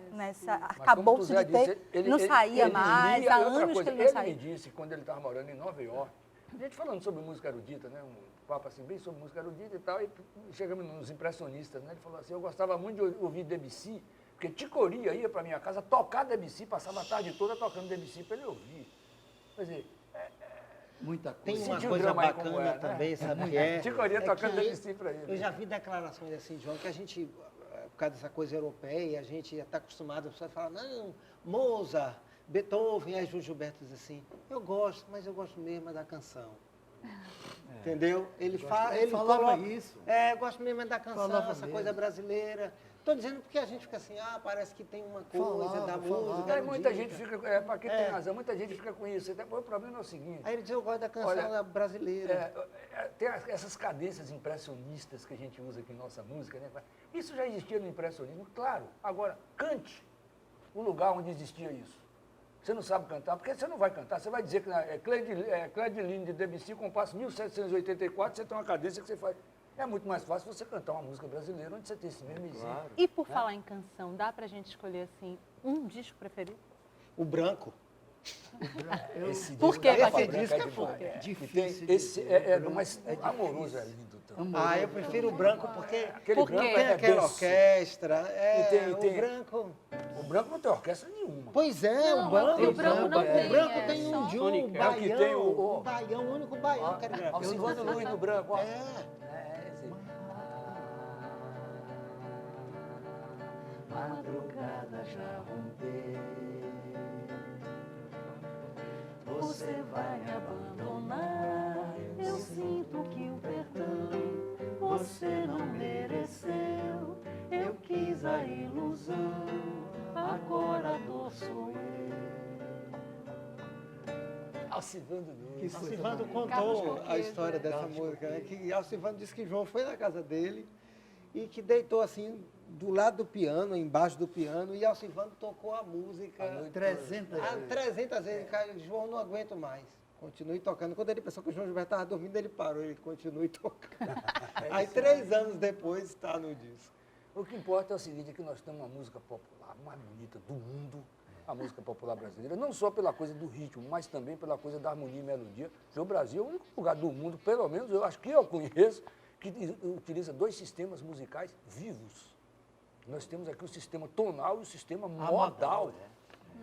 arcabouço de ter, não saía mais, lia, há e outra anos coisa, que ele não ele saía. me disse, quando ele estava morando em Nova York, a gente falando sobre música erudita, né? Um papo assim, bem sobre música erudita e tal, e chegamos nos impressionistas, né? Ele falou assim, eu gostava muito de ouvir Debussy, porque Ticoria ia para minha casa tocar Debussy, passava a tarde toda tocando Debussy para ele ouvir. Quer dizer, Muita Tem coisa. uma Sentiu o coisa drama aí como bacana é, né? também, sabe que é? Ticoria tocando que Debussy para ele. Eu já vi declarações assim, João, que a gente, por causa dessa coisa europeia, a gente está acostumado, a pessoa fala, não, Mozart, Beethoven, aí João Gilberto diz assim, eu gosto, mas eu gosto mesmo da canção. Entendeu? Ele Falava coloca, isso. eu gosto mesmo da canção, Falava essa mesmo. coisa brasileira. Estou dizendo porque a gente fica assim, parece que tem uma coisa da música. Aí muita gente erudita. fica, para quem tem razão, muita gente fica com isso. Até, o problema é o seguinte, Aí ele diz, eu gosto da canção Olha, brasileira. tem essas cadências impressionistas que a gente usa aqui em nossa música, né? Isso já existia no impressionismo, claro. Agora, cante o lugar onde existia isso. Você não sabe cantar, porque você não vai cantar. Você vai dizer que Cléde de Debussy, compasso 1784, você tem uma cadência que você faz. É muito mais fácil você cantar uma música brasileira onde você tem esse mesmo exemplo. E por falar em canção, dá pra gente escolher assim um disco preferido? O branco. Por quê, Esse Paquete? disco é demais. foda. Difícil Esse de- é branco mais é amoroso, é difícil. lindo também. Amoroso. Eu prefiro o branco porque Aquele Por quê? branco tem é aquela doce. orquestra. tem- O branco. O branco não tem orquestra nenhuma. Pois é, Não, o branco. o branco não tem, O branco é tem só- um de Sonic, um é o que baião. tem O baião, o único baião que ele gravou. Alcivando Luiz no branco, ó. É. Esse. Madrugada já rompeu. Você vai me abandonar. Eu sinto que o perdão você não mereceu. Eu quis a ilusão, agora a dor sou eu. Alcivando Luiz. Alcivando Carlos contou a Coqueiro, história dessa Carlos música, né? Coqueiro. Que Alcivando disse que João foi na casa dele e que deitou assim do lado do piano, embaixo do piano, e Alcivando tocou a música 300 vezes. 300 vezes. Cara, João, não aguento mais. Continue tocando. Quando ele pensou que o João Gilberto estava dormindo, ele parou, ele continue tocando. Aí 3 anos depois está no disco. O que importa é o seguinte, é que nós temos uma música popular mais bonita do mundo, a música popular brasileira, não só pela coisa do ritmo, mas também pela coisa da harmonia e melodia. O Brasil é o único lugar do mundo, pelo menos eu acho que eu conheço, que utiliza 2 sistemas musicais vivos. Nós temos aqui o sistema tonal e o sistema modal.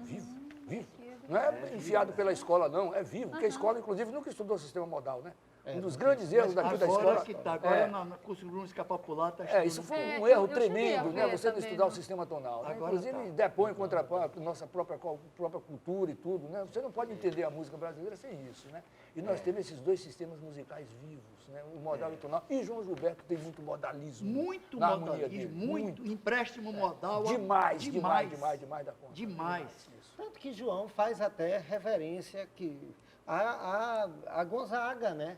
Vivo, vivo. Não é enfiado pela escola, não, é vivo, porque a escola, inclusive, nunca estudou o sistema modal, né? Um dos grandes erros daqui da Agora escola... que tá, agora no curso de música popular está estudando. Isso foi É, um erro eu cheguei tremendo, a né? ver Você não também, estudar o né? sistema tonal. Né? Agora Inclusive, tá. depõe contra a nossa própria cultura e tudo, né? Você não pode entender a música brasileira sem isso, né? E nós temos esses 2 sistemas musicais vivos, né? O modal e o tonal. E João Gilberto tem muito modalismo. Muito na harmonia modalismo, dele. muito empréstimo modal. Demais da conta. Demais. Isso. Tanto que João faz até reverência a Gonzaga, né?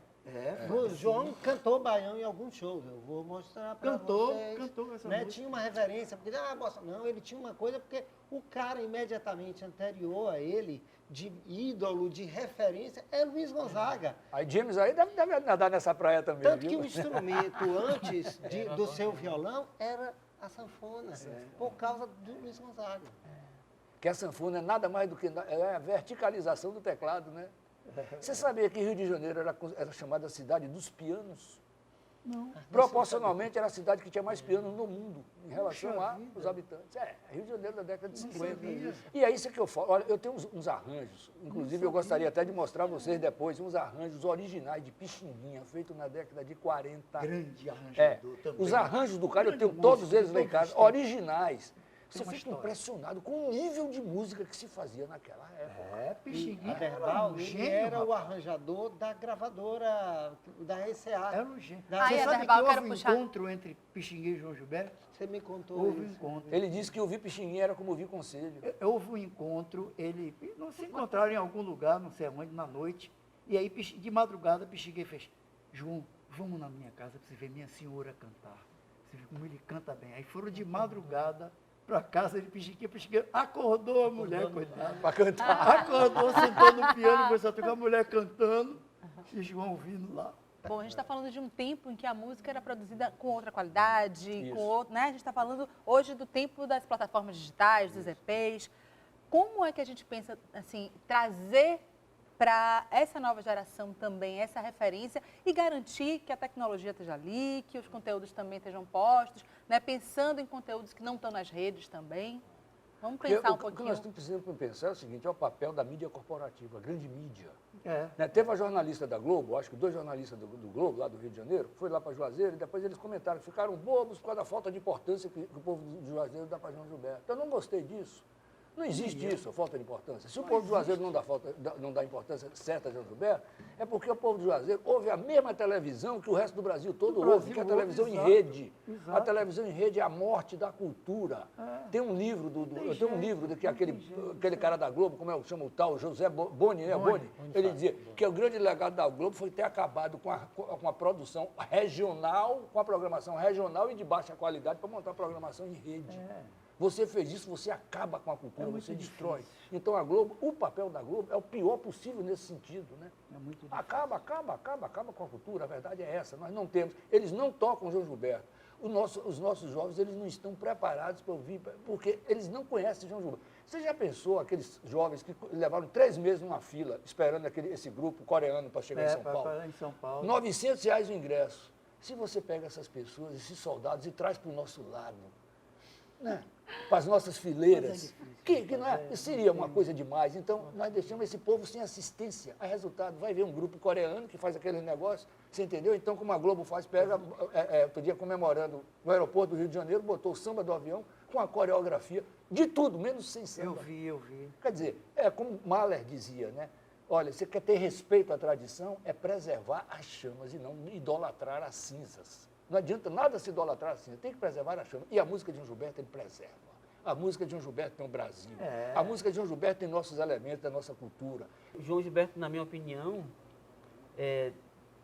O João cantou baião em alguns shows, eu vou mostrar para vocês. Cantou essa Né? música. Tinha uma reverência, porque, bossa, não, ele tinha uma coisa, porque o cara imediatamente anterior a ele, de ídolo, de referência, é Luiz Gonzaga. Aí James aí deve nadar nessa praia também, Tanto viu? que o instrumento antes do seu violão era a sanfona, por causa do Luiz Gonzaga. Que a sanfona é nada mais do que a verticalização do teclado, né? Você sabia que Rio de Janeiro era chamada cidade dos pianos? Não. Proporcionalmente era a cidade que tinha mais pianos no mundo, em relação aos habitantes. Rio de Janeiro da década de 50. E é isso que eu falo. Olha, eu tenho uns arranjos, inclusive eu gostaria até de mostrar a vocês depois, uns arranjos originais de Pixinguinha, feitos na década de 40. Grande arranjador também. Os arranjos do cara, eu tenho Grande todos músico, eles lá em todos casa, têm. originais. Você uma fica história. impressionado com o nível de música que se fazia naquela época. Pixinguinha A Verbal, um ele gênio, era o rapaz. arranjador da gravadora, da RCA. Era um gênio. Da- Você Aí, sabe Verbal, eu que quero houve um puxar. encontro entre Pixinguinha e João Gilberto? Você me contou Houve um isso. encontro. Ele disse que ouvir Pixinguinha era como ouvir conselho. Houve um encontro, ele não se encontraram em algum lugar, não sei onde, na noite. E aí, de madrugada, Pixinguinha fez: João, vamos na minha casa para você ver minha senhora cantar. Você vê como ele canta bem. Aí foram de madrugada para casa de Pixinguinha. Pixinguinha acordou a mulher, coitada. Para cantar. Acordou, sentou no piano, começou a tocar a mulher cantando. E João ouvindo lá. Bom, a gente está falando de um tempo em que a música era produzida com outra qualidade, Isso. com outro, né? A gente está falando hoje do tempo das plataformas digitais, dos EPs. Como é que a gente pensa, assim, trazer para essa nova geração também essa referência e garantir que a tecnologia esteja ali, que os conteúdos também estejam postos, né? Pensando em conteúdos que não estão nas redes também? Vamos Porque pensar um o que pouquinho. nós precisamos pensar é o seguinte, é o papel da mídia corporativa, a grande mídia. É. Né? Teve uma jornalista da Globo, acho que 2 jornalistas do Globo, lá do Rio de Janeiro, foi lá para Juazeiro e depois eles comentaram que ficaram bobos por causa da falta de importância que o povo de Juazeiro dá para João Gilberto. Eu não gostei disso. Não existe isso, a falta de importância. Se o povo de Juazeiro não dá importância certa a João Gilberto, é porque o povo de Juazeiro ouve a mesma televisão que o resto do Brasil todo ouve, que é a televisão em rede. A televisão em rede é a morte da cultura. Tem um livro, eu tenho um livro de que aquele cara da Globo, como é que chama o tal, José Boni, né? Boni, ele dizia que o grande legado da Globo foi ter acabado com a produção regional, com a programação regional e de baixa qualidade para montar a programação em rede. Você fez isso, você acaba com a cultura, você destrói. Então a Globo, o papel da Globo é o pior possível nesse sentido, né? É muito difícil. Acaba com a cultura, a verdade é essa, nós não temos. Eles não tocam João Gilberto. Os nossos jovens, eles não estão preparados para ouvir, porque eles não conhecem João Gilberto. Você já pensou aqueles jovens que levaram 3 meses numa fila, esperando esse grupo coreano para chegar em São Paulo? Em São Paulo. R$ 900 o ingresso. Se você pega essas pessoas, esses soldados, e traz para o nosso lado, né? Para as nossas fileiras, que não é, seria uma coisa demais. Então, nós deixamos esse povo sem assistência. Aí, resultado, vai ver um grupo coreano que faz aquele negócio, você entendeu? Então, como a Globo faz, pega, outro dia comemorando no aeroporto do Rio de Janeiro, botou o samba do avião com a coreografia de tudo, menos sem samba. Eu vi. Quer dizer, é como Mahler dizia, né? Olha, você quer ter respeito à tradição, é preservar as chamas e não idolatrar as cinzas. Não adianta nada se idolatrar assim, tem que preservar a chama. E a música de João Gilberto, ele preserva. A música de João Gilberto tem o Brasil. A música de João Gilberto tem nossos elementos da nossa cultura. O João Gilberto, na minha opinião,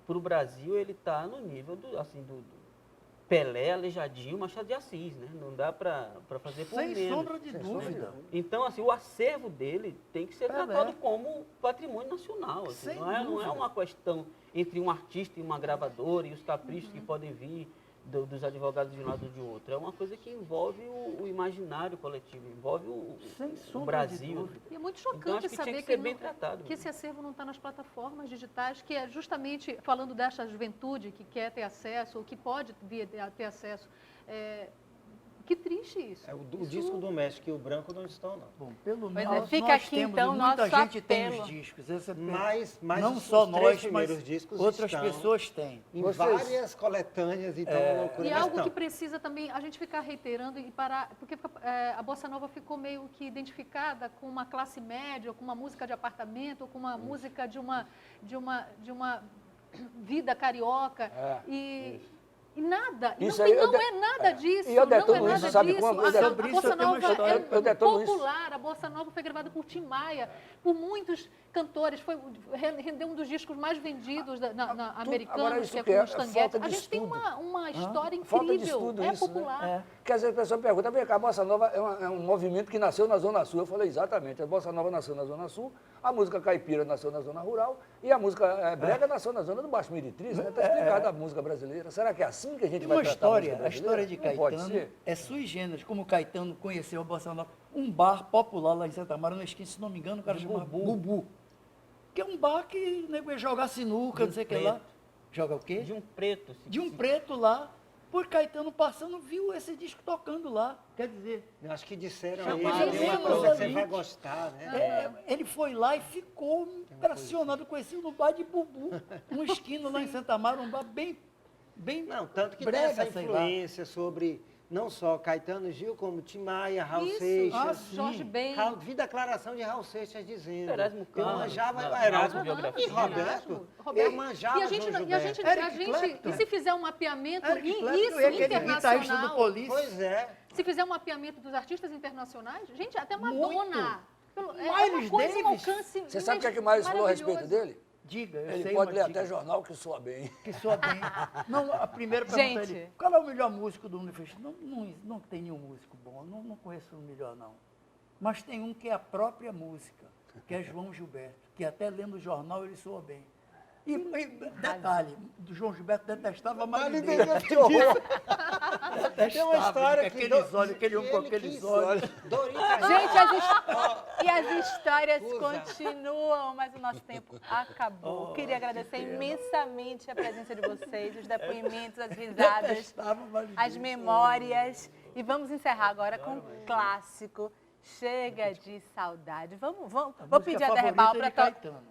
para o Brasil, ele está no nível do Pelé, Aleijadinho, Machado de Assis, né? Não dá para fazer por menos. Sem sombra de dúvida. Então, assim, o acervo dele tem que ser tratado como patrimônio nacional. Assim, Sem não é dúvida. uma questão entre um artista e uma gravadora e os caprichos que podem vir dos advogados de um lado ou de outro. É uma coisa que envolve o imaginário coletivo, envolve Sem o sombra de Brasil. dúvida. E é muito Então, chocante acho que tinha saber que ser não- bem tratado. que esse acervo não está nas plataformas digitais, que é justamente falando dessa juventude que quer ter acesso, ou que pode vir a ter acesso. Que triste isso. O disco do México e o branco não estão, não. Bom, pelo Pois é, menos fica nós aqui, temos, então, muita nosso gente tem apelo. os discos. Esse é Mas não os só 3 nós, mas primeiros discos outras estão pessoas têm. em Vocês- várias coletâneas, então a loucura E mas algo não. que precisa também a gente ficar reiterando e parar, porque a Bossa Nova ficou meio que identificada com uma classe média, ou com uma música de apartamento, ou com uma música de uma vida carioca. E nada, e Isso não, aí não eu é nada disso, E eu não é detono nada isso, sabe disso. como? A Sobre isso Bossa eu tenho uma Nova história. Eu é detono isso. popular, a Bossa Nova foi gravada por Tim Maia, por muitos cantores, rendeu um dos discos mais vendidos Agora, americanos, isso que é que com é os Tanguettes. falta A de gente tem estudo. uma história Falta de incrível, estudo é isso, né? popular. Quer dizer, a pessoa pergunta, vem cá, a Bossa Nova é um movimento que nasceu na Zona Sul. Eu falei, exatamente, a Bossa Nova nasceu na Zona Sul, a música caipira nasceu na Zona Rural e a música brega nasceu na Zona do Baixo Meretrizes, né? Está explicado a música brasileira. Será que é assim que a gente Tem vai uma tratar a música história, a história de brasileira? Não pode Caetano ser. é sui generis, como Caetano conheceu a Bossa Nova, um bar popular lá em Santa Maria, não esqueci, se não me engano, o cara chamava Bubu. Que é um bar que o nego ia jogar sinuca, não sei o que lá. Joga o quê? De um preto. De um preto lá. Por Caetano passando, viu esse disco tocando lá. Quer dizer, Eu acho que disseram Chamaram aí, tem uma ele coisa que você ali. vai gostar, né? ele foi lá e ficou impressionado, conhecido no bar de Bubu, uma esquina lá em Santa Maria, um bar bem Não, tanto que brega, tem essa sei lá. influência sobre não só Caetano e Gil, como Tim Maia, Raul Isso, Seixas. sim. Jorge Ben. Vi declaração de Raul Seixas dizendo. Erasmo Eu Carlos, manjava na Erasmo autobiografia. e Roberto. Eu manjava E a gente, João e a gente, Gilberto. Eric Clapton. e se fizer um mapeamento, Eric e Clapton isso e aquele guitarrista do internacional, Police. Pois é. se fizer um mapeamento dos artistas internacionais, gente, até Muito. Madonna. É uma Miles coisa, um Davis. alcance Você sabe o que é que mais falou a respeito maravilhoso. dele? Diga, eu Ele sei, pode mas ler diga. até jornal que soa bem. Que soa bem. Não, a primeira pergunta Gente. ele, qual é o melhor músico do mundo? Eu falei, não tem nenhum músico bom, não conheço um melhor não. Mas tem um que é a própria música, que é João Gilberto, que até lendo o jornal ele soa bem. E detalhe, do João Gilberto detestava a Marineira, marineira. que horror! Tem uma história que aqueles olhos, aquele homem com aqueles olhos. Gente, as histórias continuam, mas o nosso tempo acabou. Queria agradecer imensamente a presença de vocês, os depoimentos, as risadas, Detestava a marineira. as memórias. E vamos encerrar agora com um clássico, Chega de Saudade. Vou pedir a Derbal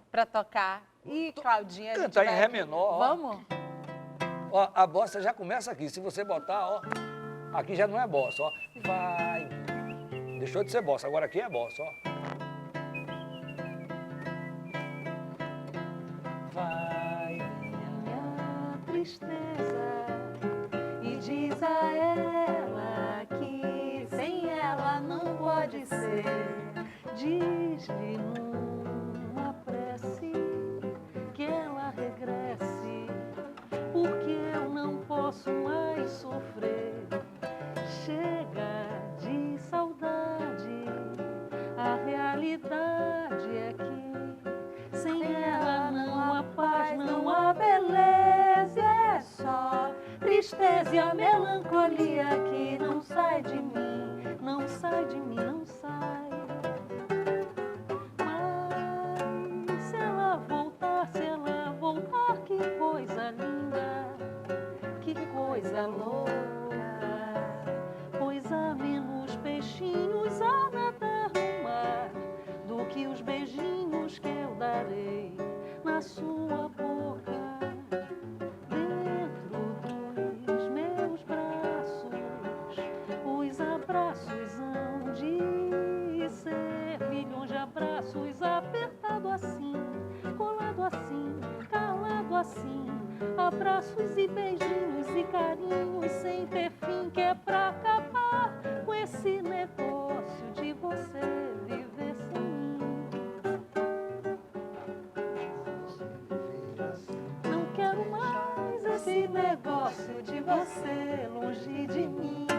para tocar. E Claudinha, a gente Cantar em vai... Ré menor, ó. Vamos? Ó, a bossa já começa aqui. Se você botar, ó, aqui já não é bossa, ó. Vai. Deixou de ser bossa, agora aqui é bossa, ó. Vai. Minha tristeza e diz a ela que sem ela não pode ser. Diz-lhe numa prece que ela regresse, porque eu não posso mais sofrer. Chega de saudade, a realidade é que sem ela não há paz, não há beleza, é só tristeza e a melancolia que não sai de mim, não sai de mim, não sai. Mas se ela voltar, que coisa linda, que coisa louca, pois há menos peixinhos a nadar no mar do que os beijinhos que eu darei na sua boca. Dentro dos meus braços, os abraços hão de ser milhões de abraços, apertado assim, colado assim, calado assim, abraços e beijinhos e carinhos sem ter fim, que é pra acabar com esse negócio de você viver sem mim. Não quero mais esse negócio de você longe de mim.